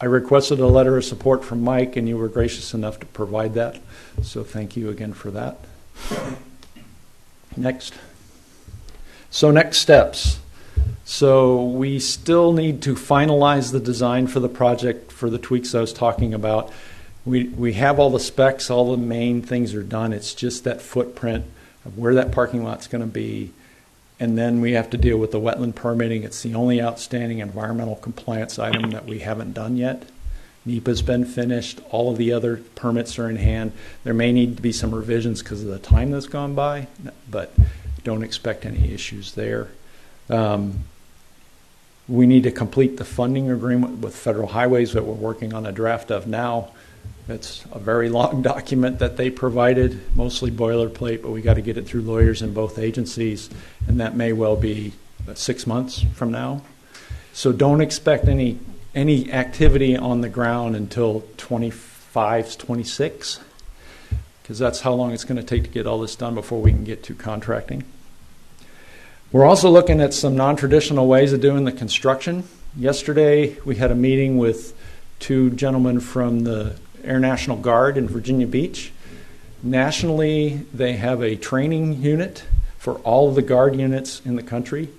I requested a letter of support from Mike, and you were gracious enough to provide that. So thank you again for that. Next. So next steps. So we still need to finalize the design for the project for the tweaks I was talking about. We have all the specs, all the main things are done. It's just that footprint of where that parking lot's going to be. And then we have to deal with the wetland permitting. It's the only outstanding environmental compliance item that we haven't done yet. NEPA's been finished. All of the other permits are in hand. There may need to be some revisions because of the time that's gone by, but don't expect any issues there. We need to complete the funding agreement with Federal Highways that we're working on a draft of now. It's a very long document that they provided, mostly boilerplate, but we got to get it through lawyers in both agencies, and that may well be 6 months from now. So don't expect any activity on the ground until 25, 26, because that's how long it's going to take to get all this done before we can get to contracting. We're also looking at some non-traditional ways of doing the construction. Yesterday, we had a meeting with 2 gentlemen from the Air National Guard in Virginia Beach. Nationally, they have a training unit for all of the Guard units in the country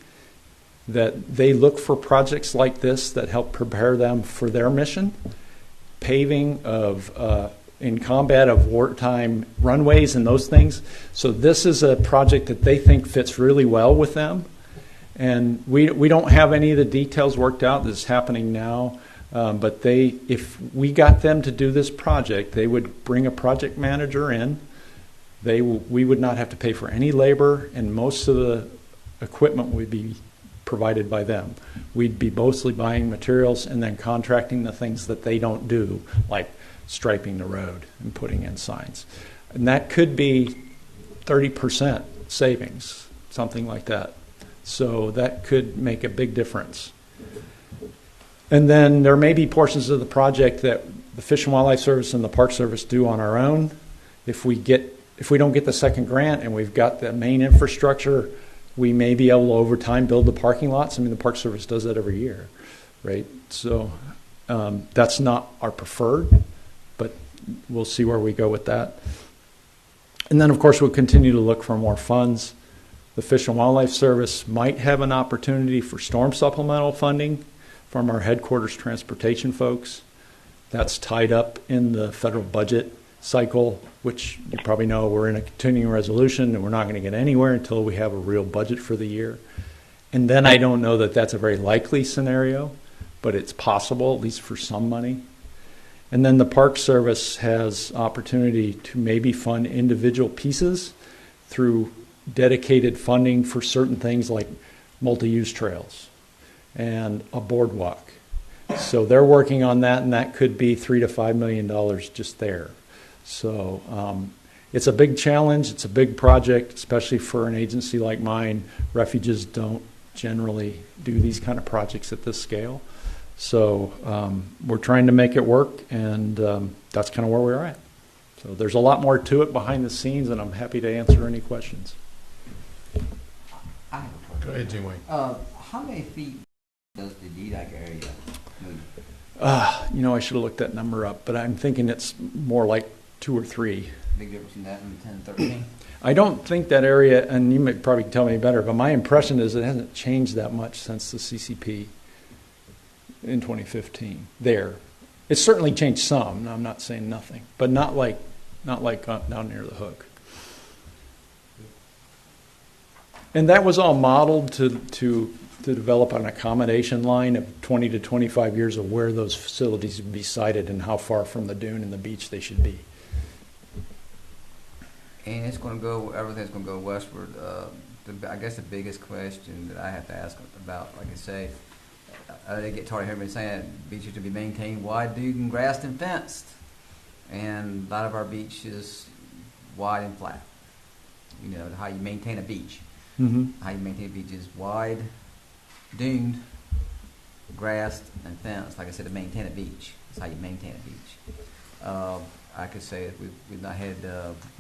that they look for projects like this that help prepare them for their mission. Paving of in combat of wartime runways and those things. So this is a project that they think fits really well with them. And we don't have any of the details worked out. This is happening now. But if we got them to do this project, they would bring a project manager in. We would not have to pay for any labor, and most of the equipment would be provided by them. We'd be mostly buying materials and then contracting the things that they don't do, like striping the road and putting in signs. And that could be 30% savings something like that. So that could make a big difference. And then there may be portions of the project that the Fish and Wildlife Service and the Park Service do on our own. If we don't get the second grant and we've got the main infrastructure, we may be able to over time build the parking lots. I mean, the Park Service does that every year, right? So that's not our preferred, but we'll see where we go with that. And then, of course, we'll continue to look for more funds. The Fish and Wildlife Service might have an opportunity for storm supplemental funding from our headquarters transportation folks. That's tied up in the federal budget cycle, which you probably know we're in a continuing resolution and we're not going to get anywhere until we have a real budget for the year. And then I don't know that that's a very likely scenario, but it's possible, at least for some money. And then the Park Service has opportunity to maybe fund individual pieces through dedicated funding for certain things like multi-use trails and a boardwalk. So they're working on that, and that could be $3 to $5 million just there. So it's a big challenge. It's a big project, especially for an agency like mine. Refuges don't generally do these kind of projects at this scale. So we're trying to make it work, and that's kind of where we're at. So there's a lot more to it behind the scenes, and I'm happy to answer any questions. I have a question. Go ahead, Jim Wayne. How many feet does the DDAC area move? I should have looked that number up, but I'm thinking it's more like 2 or 3. Big difference in that and 10, 13? I don't think that area, and you might probably tell me better, but my impression is it hasn't changed that much since the CCP in 2015 there. It's certainly changed some. I'm not saying nothing, but not like down near the hook. And that was all modeled to develop an accommodation line of 20 to 25 years of where those facilities would be sited and how far from the dune and the beach they should be. And it's going to go, everything's going to go westward. I guess the biggest question that I have to ask about, like I say, I get tired of everybody saying beaches to be maintained wide, dune, grassed, and fenced. And a lot of our beach is wide and flat. You know, how you maintain a beach. Mm-hmm. How you maintain a beach is wide, duned, grassed, and fenced. Like I said, to maintain a beach. That's how you maintain a beach. I could say that we've not had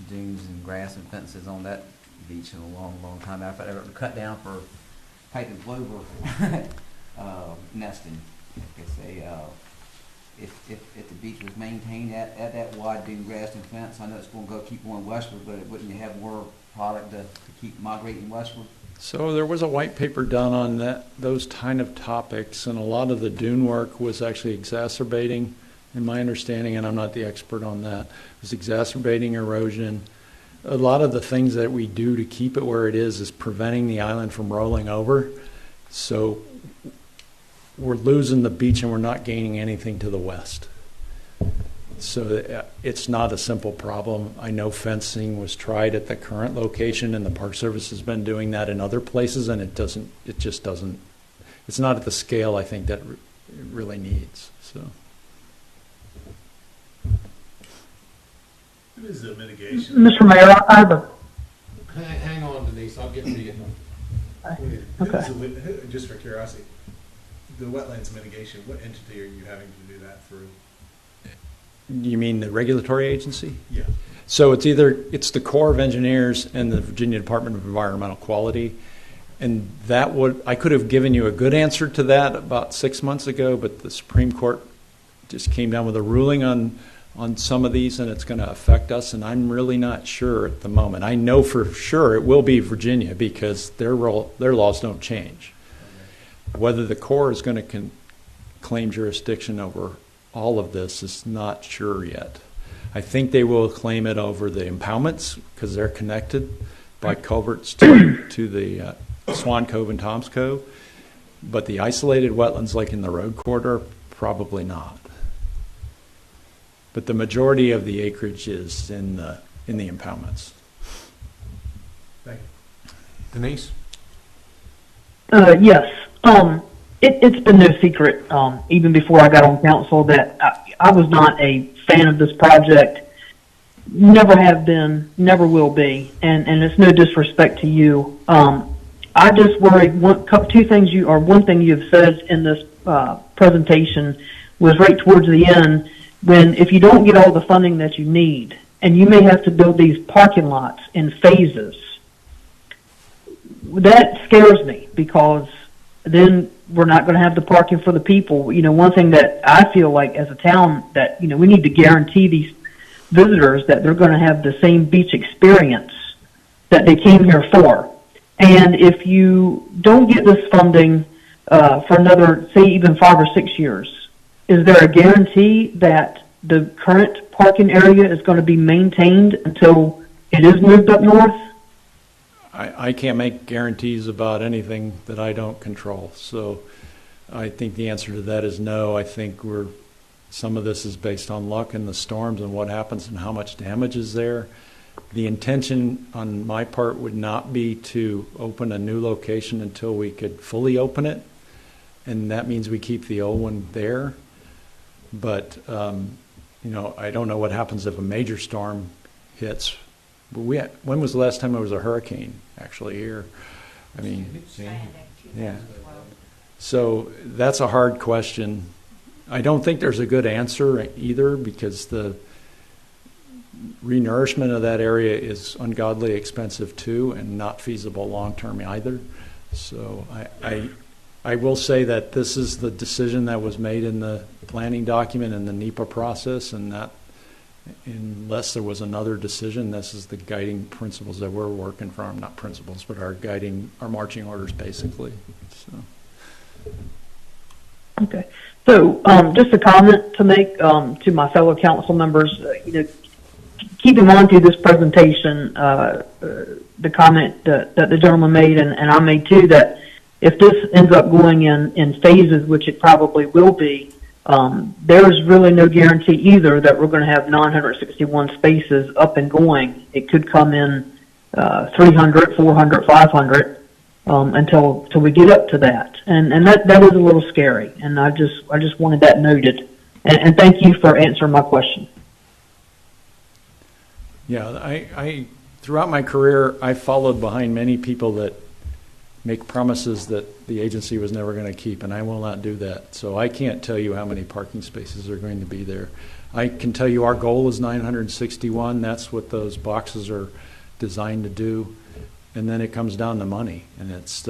dunes and grass and fences on that beach in a long, long time. I've ever cut down for pipe and plover nesting. I could say if the beach was maintained at that wide dune, grass, and fence, I know it's going to keep going westward, but it wouldn't have more product to keep migrating westward. So there was a white paper done on those kind of topics, and a lot of the dune work was actually exacerbating, in my understanding, and I'm not the expert on that, was exacerbating erosion. A lot of the things that we do to keep it where it is preventing the island from rolling over. So we're losing the beach and we're not gaining anything to the west. So it's not a simple problem. I know fencing was tried at the current location, and the Park Service has been doing that in other places, and it's not at the scale I think that it really needs. So. What is the mitigation? Mr. Mayor, I have a. Hang on, Denise. I'll get to you. Okay. Just for curiosity, the wetlands mitigation, what entity are you having to do that through? You mean the regulatory agency? Yeah. So it's the Corps of Engineers and the Virginia Department of Environmental Quality. And I could have given you a good answer to that about 6 months ago, but the Supreme Court just came down with a ruling on some of these, and it's going to affect us, and I'm really not sure at the moment. I know for sure it will be Virginia because their laws don't change. Whether the Corps is going to claim jurisdiction over all of this is not sure yet. I think they will claim it over the impoundments because they're connected by culverts to the Swan Cove and Tom's Cove, but the isolated wetlands like in the road corridor, probably not. But the majority of the acreage is in the impoundments. Thank you. Denise? Yes. It's been no secret, even before I got on council, that I was not a fan of this project never have been, never will be, and it's no disrespect to you. I just worry one thing you have said in this presentation was right towards the end, when if you don't get all the funding that you need, and you may have to build these parking lots in phases, that scares me, because then we're not going to have the parking for the people. You know, one thing that I feel like as a town that, you know, we need to guarantee these visitors that they're going to have the same beach experience that they came here for. And if you don't get this funding for another, say, even 5 or 6 years, is there a guarantee that the current parking area is going to be maintained until it is moved up north? I can't make guarantees about anything that I don't control. So I think the answer to that is no. I think some of this is based on luck and the storms and what happens and how much damage is there. The intention on my part would not be to open a new location until we could fully open it, and that means we keep the old one there. But you know, I don't know what happens if a major storm hits. When was the last time there was a hurricane actually here? I mean, yeah. So that's a hard question. I don't think there's a good answer either, because the renourishment of that area is ungodly expensive too, and not feasible long term either. So I will say that this is the decision that was made in the planning document and the NEPA process, and that unless there was another decision, this is the guiding principles that we're working from. Not principles, but our marching orders, basically. So. Okay. So just a comment to make to my fellow council members. You know, keep in mind through this presentation the comment that the gentleman made, and I made too, that if this ends up going in phases, which it probably will be, there is really no guarantee either that we're going to have 961 spaces up and going. It could come in 300, 400, 500 until we get up to that, and that is a little scary. And I just wanted that noted. And thank you for answering my question. Yeah, I throughout my career, I followed behind many people that make promises that the agency was never going to keep, and I will not do that. So I can't tell you how many parking spaces are going to be there. I can tell you our goal is 961. That's what those boxes are designed to do. And then it comes down to money, and it's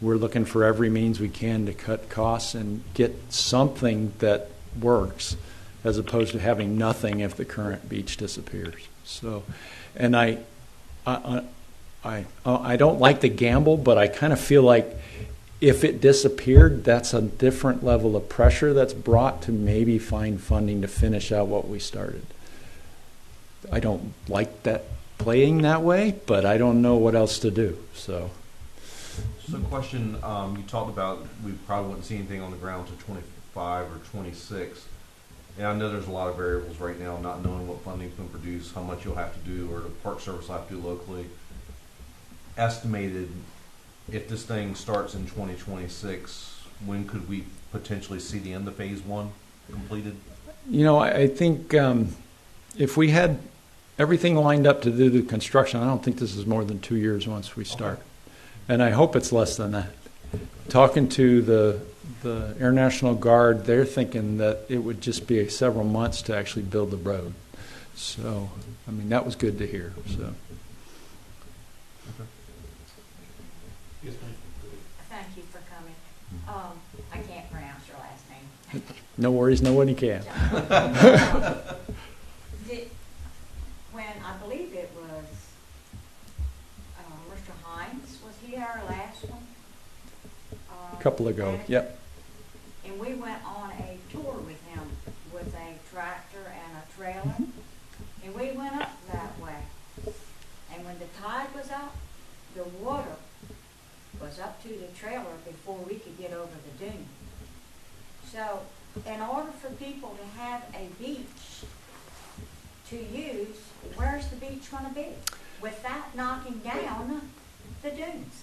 we're looking for every means we can to cut costs and get something that works, as opposed to having nothing if the current beach disappears. So, and I don't like the gamble, but I kind of feel like if it disappeared, that's a different level of pressure that's brought to maybe find funding to finish out what we started. I don't like that playing that way, but I don't know what else to do. So question, you talked about we probably wouldn't see anything on the ground until 25 or 26. And I know there's a lot of variables right now, not knowing what funding's been produced, how much you'll have to do, or the Park Service will have to do locally. Estimated, if this thing starts in 2026, when could we potentially see the end of phase 1 completed? You know, I think if we had everything lined up to do the construction, I don't think this is more than 2 years once we start. Okay. And I hope it's less than that. Talking to the Air National Guard, they're thinking that it would just be several months to actually build the road. So, I mean, that was good to hear. So. Okay. Thank you for coming. I can't pronounce your last name. No worries, nobody can. When I believe it was Mr. Hines, was he our last one? A couple ago, yep. And we went on a tour with him with a tractor and a trailer, and we went up that way. And when the tide was up, the water was up to the trailer before we could get over the dune. So, in order for people to have a beach to use, where's the beach going to be without knocking down the dunes?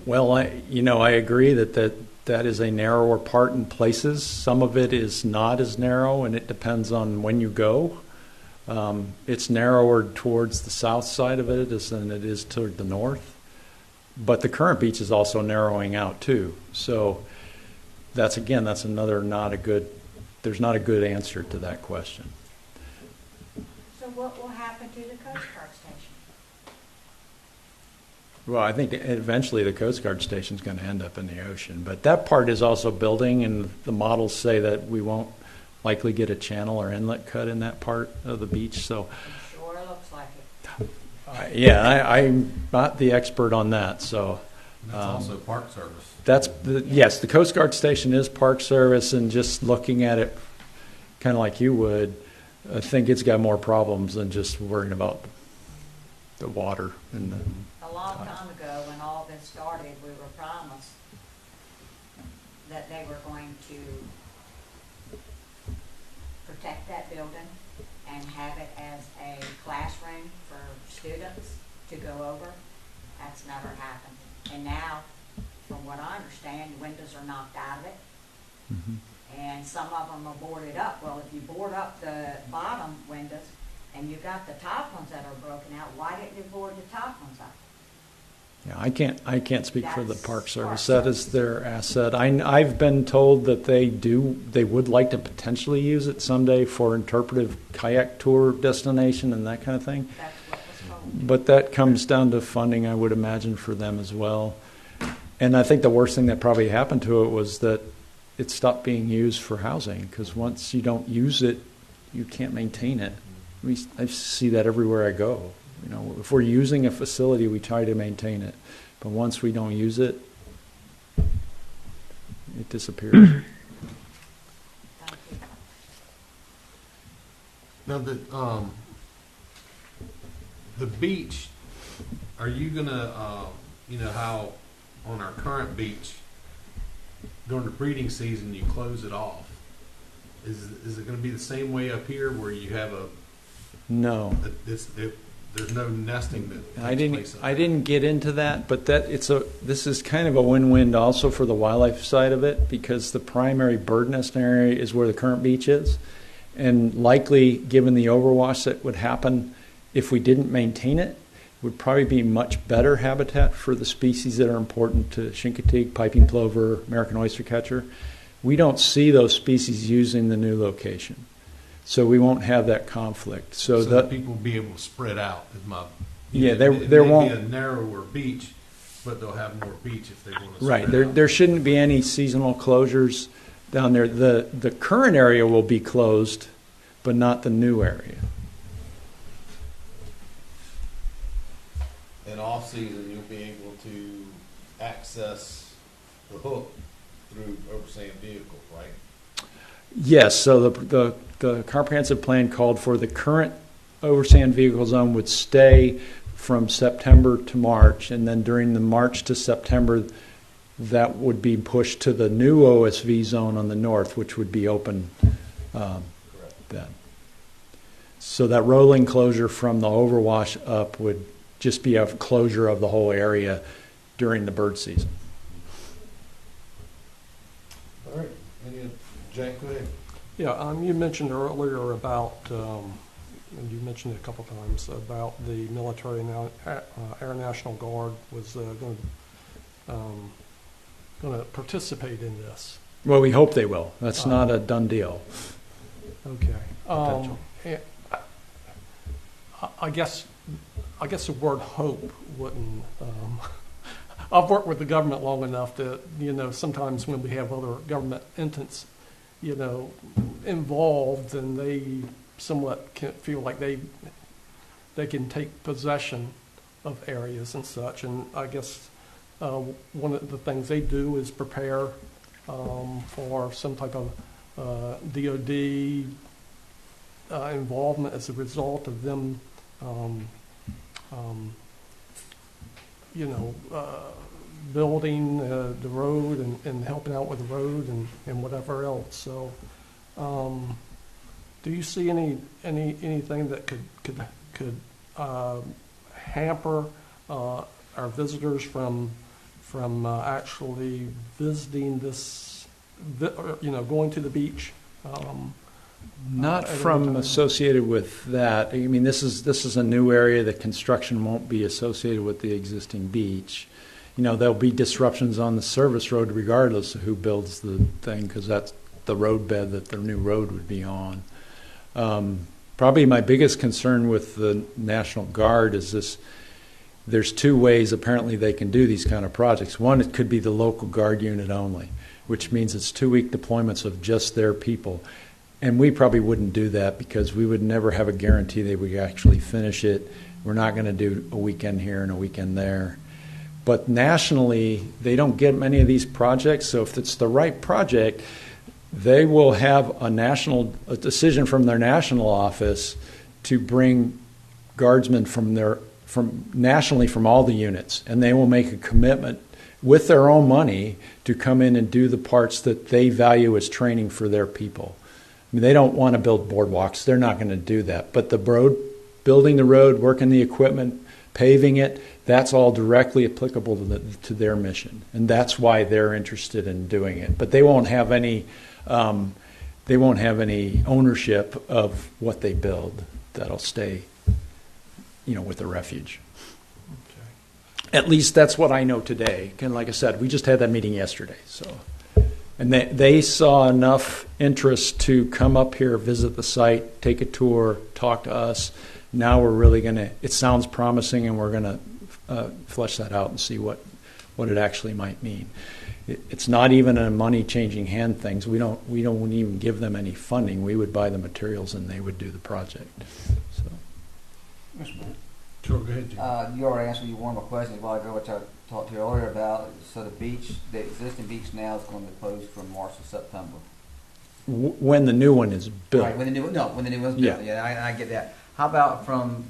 Well, I agree that is a narrower part in places. Some of it is not as narrow, and it depends on when you go. It's narrower towards the south side of it than it is toward the north. But the current beach is also narrowing out too. So that's another there's not a good answer to that question. So what will happen to the Coast Guard station? Well, I think eventually the Coast Guard station is going to end up in the ocean. But that part is also building, and the models say that we won't likely get a channel or inlet cut in that part of the beach. So, Sure looks like it. I'm not the expert on that. So That's also Park Service. Yes, the Coast Guard station is Park Service, and just looking at it kind of like you would, I think it's got more problems than just worrying about the water and the. A long time ago, when all this started, we were promised that they were going to protect that building and have it as a classroom for students to go over. That's never happened. And now, from what I understand, windows are knocked out of it. Mm-hmm. And some of them are boarded up. Well, if you board up the bottom windows and you got the top ones that are broken out, why didn't you board the top ones up? Yeah, I can't speak for the That's Park Service. Park That is their asset. I've been told that they would like to potentially use it someday for interpretive kayak tour destination and that kind of thing. That's what was told. But that comes down to funding, I would imagine, for them as well. And I think the worst thing that probably happened to it was that it stopped being used for housing, because once you don't use it, you can't maintain it. I see that everywhere I go. You know, if we're using a facility, we try to maintain it. But once we don't use it, it disappears. Thank you. Now, the beach, are you gonna, how on our current beach, during the breeding season, you close it off? Is it gonna be the same way up here where you have No. there's no nesting that I takes place? I didn't get into that, but this is kind of a win-win also for the wildlife side of it, because the primary bird nesting area is where the current beach is, and likely, given the overwash that would happen if we didn't maintain it, would probably be much better habitat for the species that are important to Chincoteague, piping plover, American oystercatcher. We don't see those species using the new location. So we won't have that conflict. So that people will be able to spread out. There may won't be a narrower beach, but they'll have more beach if they want to. Right. Spread out. There shouldn't be any seasonal closures down there. The current area will be closed, but not the new area. In off season, you'll be able to access the hook through oversand vehicles, right? Yes. So the comprehensive plan called for the current oversand vehicle zone would stay from September to March, and then during the March to September, that would be pushed to the new OSV zone on the north, which would be open then. So that rolling closure from the overwash up would just be a closure of the whole area during the bird season. All right. Jack, go ahead. Yeah, you mentioned earlier about, and you mentioned it a couple times, about the military and Air National Guard was going to participate in this. Well, we hope they will. That's not a done deal. Okay. I guess the word hope wouldn't. I've worked with the government long enough that sometimes when we have other government entities, involved, and they somewhat can feel like they can take possession of areas and such. And I guess one of the things they do is prepare for some type of DOD involvement as a result of them, building the road and helping out with the road and whatever else. So, do you see anything that could hamper our visitors from actually visiting this, going to the beach Not at any from time? associated with that. I mean, this is a new area. The construction won't be associated with the existing beach. You know, there'll be disruptions on the service road regardless of who builds the thing, because that's the road bed that the new road would be on. Probably my biggest concern with the National Guard is this. There's two ways apparently they can do these kind of projects. One, it could be the local guard unit only, which means it's 2-week deployments of just their people. And we probably wouldn't do that because we would never have a guarantee they would actually finish it. We're not going to do a weekend here and a weekend there. But nationally, they don't get many of these projects, so if it's the right project, they will have a decision from their national office to bring guardsmen from nationally from all the units, and they will make a commitment with their own money to come in and do the parts that they value as training for their people. I mean, they don't want to build boardwalks. They're not going to do that. But the road, building the road, working the equipment, paving it, that's all directly applicable to their mission. And that's why they're interested in doing it. But they won't have any ownership of what they build. That'll stay, with the refuge. Okay. At least that's what I know today. And like I said, we just had that meeting yesterday. And they saw enough interest to come up here, visit the site, take a tour, talk to us. Now we're really going to, it sounds promising, and we're going to flesh that out and see what it actually might mean. It's not even a money-changing hand things. We don't even give them any funding. We would buy the materials and they would do the project. So. Sure, go ahead, Jim. You already answered one of my questions a while ago, which I talked to you earlier about. So the existing beach now is going to close from March to September. When the new one is built. Right, when the new one's built. Yeah, I get that. How about from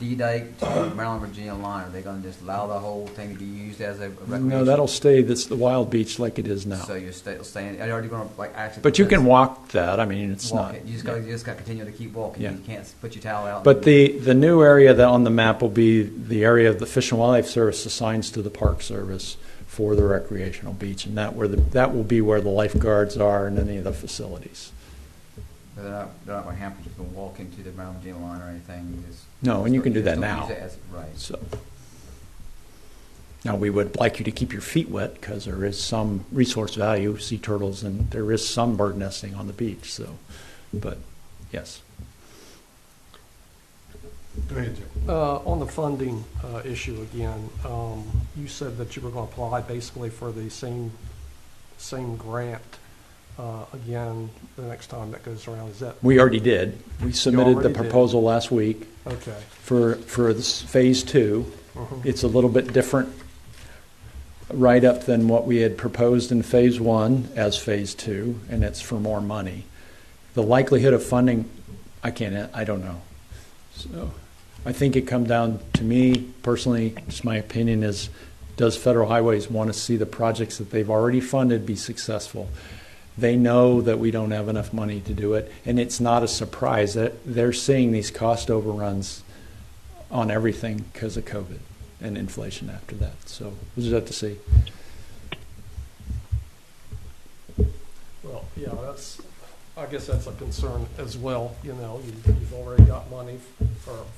D-Dike to Maryland, Virginia line? Are they going to just allow the whole thing to be used as a recreation? No, that'll stay. That's the Wild Beach like it is now. So you're staying. Are you already going to actually? But you can walk that. I mean, it's walk not. It. You just got to continue to keep walking. Yeah. You can't put your towel out. But the new area that on the map will be the area of the Fish and Wildlife Service assigns to the Park Service for the recreational beach, and that will be where the lifeguards are and any of the facilities. They're not going to hamper you from walking to the Maryland, Virginia line or anything. No, and you can do that now. Right. So now we would like you to keep your feet wet because there is some resource value, sea turtles, and there is some bird nesting on the beach. So, but yes. Go ahead, Jim. On the funding issue again, you said that you were going to apply basically for the same grant again the next time that goes around. Is that? We already did. We submitted the already proposal last week. Okay. For this phase 2. It's a little bit different write-up than what we had proposed in phase 1 as phase 2, and it's for more money. The likelihood of funding, I don't know. So I think it comes down to me personally, just my opinion is, does Federal Highways want to see the projects that they've already funded be successful? They know that we don't have enough money to do it, and it's not a surprise that they're seeing these cost overruns on everything because of COVID and inflation after that. So we'll just have to see. Well, yeah, I guess that's a concern as well. You've already got money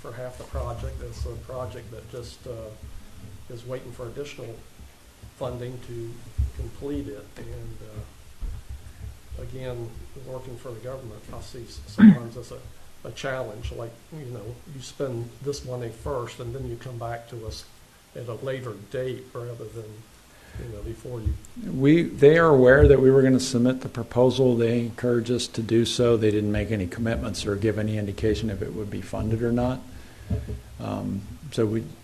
for half the project. It's a project that just is waiting for additional funding to complete it. And again, working for the government, I see sometimes as a challenge. Like, you spend this money first, and then you come back to us at a later date rather than before you. They are aware that we were going to submit the proposal. They encouraged us to do so. They didn't make any commitments or give any indication if it would be funded or not.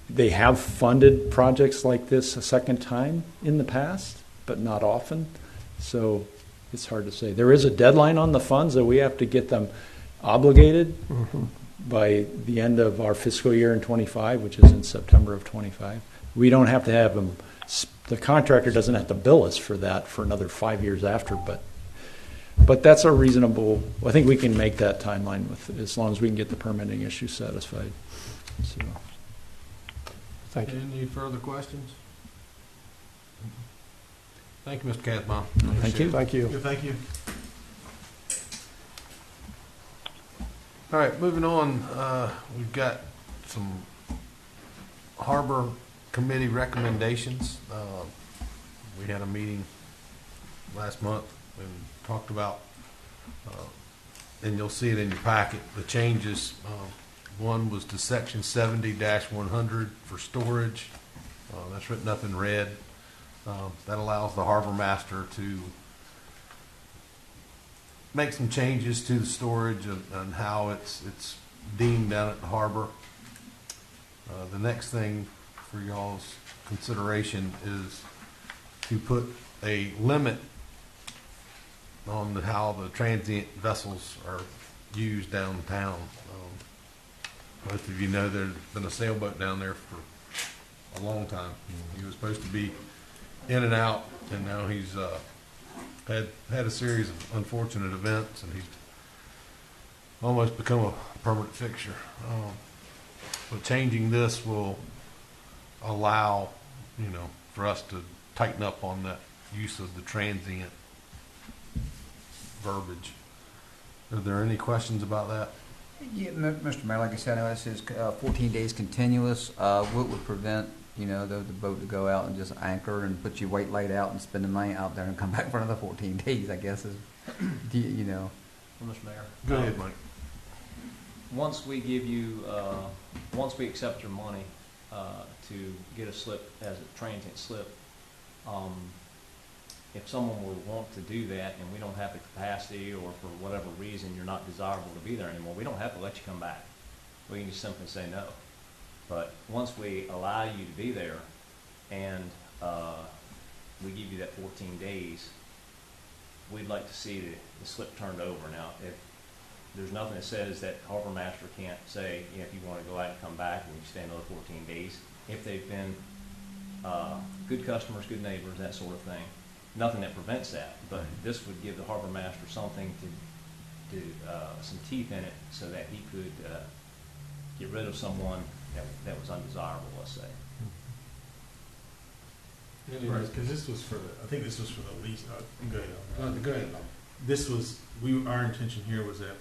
They have funded projects like this a second time in the past, but not often. So it's hard to say. There is a deadline on the funds that we have to get them obligated by the end of our fiscal year in 25, which is in September of 25. We don't have to have them. The contractor doesn't have to bill us for that for another 5 years after, but that's a reasonable. I think we can make that timeline as long as we can get the permitting issue satisfied. So. Thank you. Any further questions? Thank you, Mr. Casbon. Thank you. Thank you. Thank you. All right, moving on, we've got some Harbor Committee recommendations. We had a meeting last month and talked about, and you'll see it in your packet, the changes. One was to section 70-100 for storage. That's written up in red. That allows the harbor master to make some changes to the storage and how it's deemed down at the harbor. The next thing for y'all's consideration is to put a limit on how the transient vessels are used downtown. Most of you know there's been a sailboat down there for a long time. He was supposed to be in and out, and now he's had a series of unfortunate events, and he's almost become a permanent fixture. But changing this will allow, for us to tighten up on that use of the transient verbiage. Are there any questions about that? Yeah, Mr. Mayor, like I said, I know it says 14 days continuous. What would prevent, the boat to go out and just anchor and put your weight light out and spend the night out there and come back for another 14 days, I guess, is, Well, Mr. Mayor. Go ahead, Mike. Once we give you, once we accept your money to get a slip as a transient slip, if someone would want to do that and we don't have the capacity, or for whatever reason you're not desirable to be there anymore, we don't have to let you come back. We can just simply say no. But once we allow you to be there and we give you that 14 days, we'd like to see the slip turned over. Now, if there's nothing that says that harbor master can't say, if you want to go out and come back and you stay another 14 days, if they've been good customers, good neighbors, that sort of thing. Nothing that prevents that, but this would give the harbor master something to some teeth in it, so that he could get rid of someone that was undesirable, let's say. Right, because this was for I think this was for the lease. Go ahead. Go ahead. Our intention here was that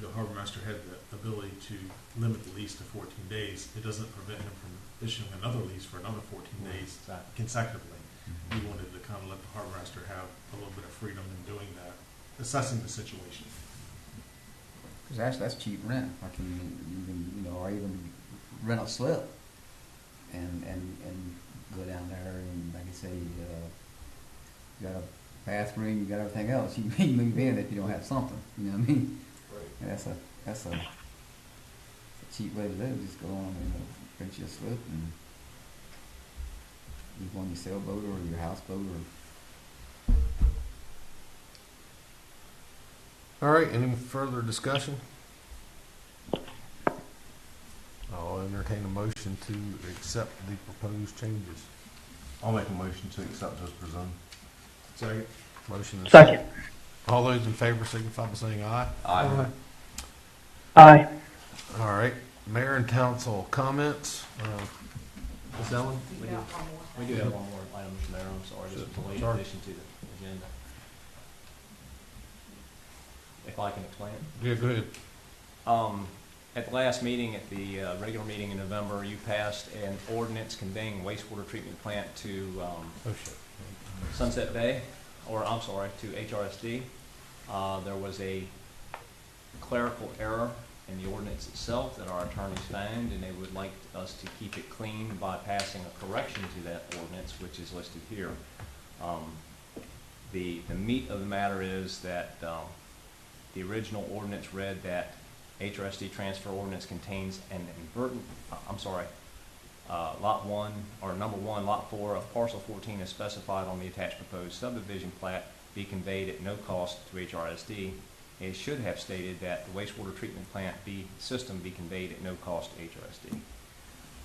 the harbor master had the ability to limit the lease to 14 days. It doesn't prevent him from issuing another lease for another 14 days consecutively. We wanted to kind of let the harbor master have a little bit of freedom in doing that, assessing the situation. because actually that's cheap rent. I can even, or even rent a slip and go down there, and like I say, you got a bathroom, you got everything else. You can move in if you don't have something. You know what I mean? Right. And that's a cheap way to live. Just go on and print you a slip and leave on your sailboat or your houseboat or. All right, any further discussion? I'll entertain a motion to accept the proposed changes. I'll make a motion to accept as presented. Second. Motion is Second. All those in favor signify by saying aye. Aye. Aye. All right, mayor and council comments. Ms. Ellen? We do have one more item, Mr. Mayor, I'm sorry, this was a late Sorry. addition to the agenda. If I can explain it. Yeah, go ahead. At the last meeting, at the regular meeting in November, you passed an ordinance conveying wastewater treatment plant to Oh, shit. Sunset Bay, or I'm sorry, to HRSD. There was a clerical error in the ordinance itself that our attorneys found, and they would like us to keep it clean by passing a correction to that ordinance, which is listed here. The meat of the matter is that the original ordinance read that HRSD transfer ordinance contains an inadvertent, lot 1, or number 1, lot 4 of parcel 14 is specified on the attached proposed subdivision plat be conveyed at no cost to HRSD. It should have stated that the wastewater treatment plant system be conveyed at no cost to HRSD.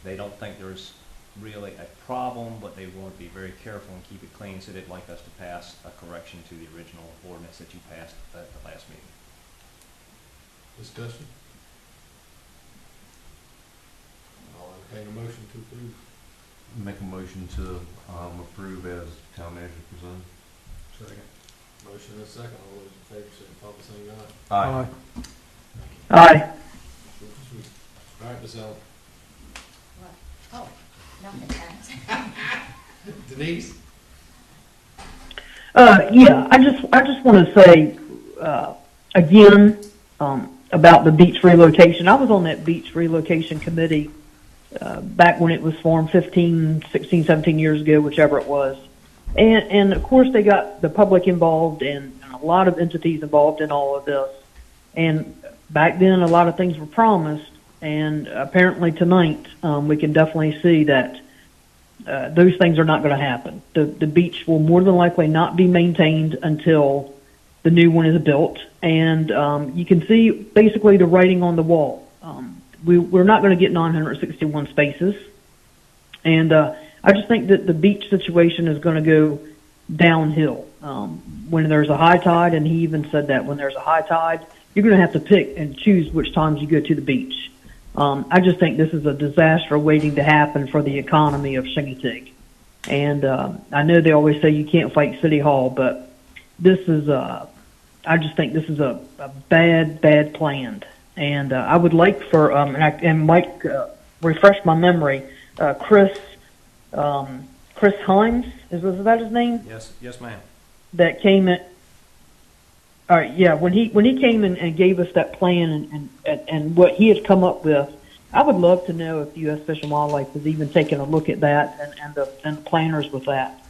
They don't think there's really a problem, but they want to be very careful and keep it clean, so they'd like us to pass a correction to the original ordinance that you passed at the last meeting. Discussion? I'll entertain a motion to approve. Make a motion to approve as town manager presented. Second. Motion is second. All those in favor signify by saying aye. Aye. Aye. All right, Ms. Ellen. Oh, nothing, thanks. Denise? Yeah, I just want to say, again, about the beach relocation. I was on that beach relocation committee, back when it was formed 15, 16, 17 years ago, whichever it was. And of course they got the public involved and a lot of entities involved in all of this. And back then a lot of things were promised, and apparently tonight, we can definitely see that those things are not going to happen. The beach will more than likely not be maintained until the new one is built, and you can see basically the writing on the wall. We're not going to get 961 spaces, and I just think that the beach situation is going to go downhill when there's a high tide, and he even said that when there's a high tide, you're going to have to pick and choose which times you go to the beach. I just think this is a disaster waiting to happen for the economy of Chincoteague. And I know they always say you can't fight City Hall, but this is I just think this is a bad plan. And I would like for and Mike refresh my memory. Chris Himes, was that his name? Yes, ma'am. That came in. All right, yeah. When he came in and gave us that plan and what he had come up with, I would love to know if the U.S. Fish and Wildlife has even taken a look at that and the planners with that.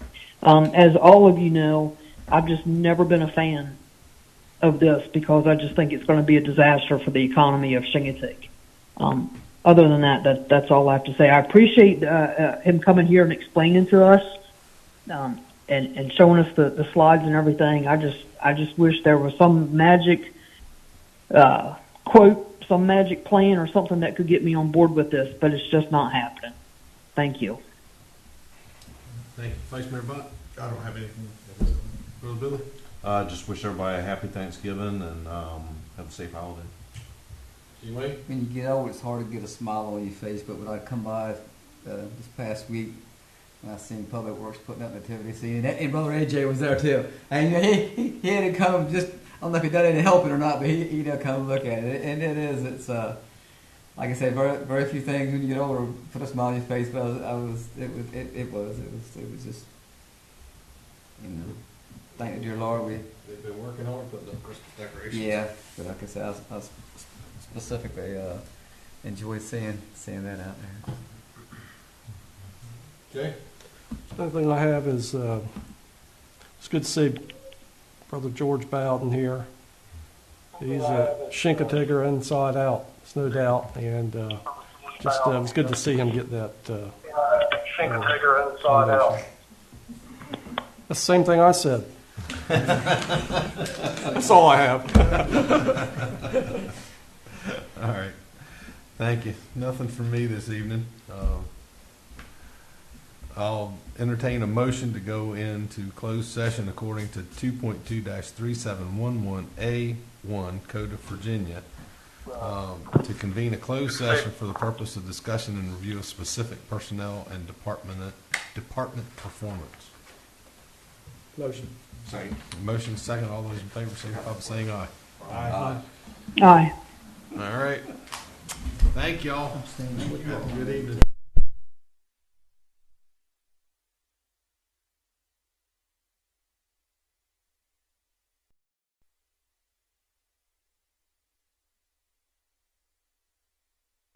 As all of you know, I've just never been a fan of this because I just think it's going to be a disaster for the economy of Chincoteague. Other than that's all I have to say. I appreciate him coming here and explaining to us and showing us the slides and everything. I just wish there was some magic quote, some magic plan or something that could get me on board with this, but it's just not happening. Thank you. Thank you. Vice Mayor Butt? I don't have anything. Brother Billy? Just wish everybody a happy Thanksgiving and have a safe holiday. Anyway? When you get old, it's hard to get a smile on your face, but when I come by this past week, when I seen Public Works putting up nativity scene, and Brother AJ was there too, and he had to come just, I don't know if he done any helping or not, but he did come look at it, and it's like I said, very few things when you get older put a smile on your face, but it was just, you know, thank the dear Lord They've been working hard putting up Christmas decorations. yeah, but like I said, I specifically enjoyed seeing that out there. Okay. The only thing I have is it's good to see Brother George Bowden here. He's a Chincoteaguer inside out, there's no doubt, and it was good to see him get that. Chincoteaguer inside out. That's the same thing I said. That's all I have. All right. Thank you. Nothing from me this evening. I'll entertain a motion to go into closed session according to 2.2-3711A1 Code of Virginia to convene a closed session for the purpose of discussion and review of specific personnel and department performance. Motion. Second. Motion second. All those in favor signify by saying aye. Aye. All right. Thank y'all. Good evening.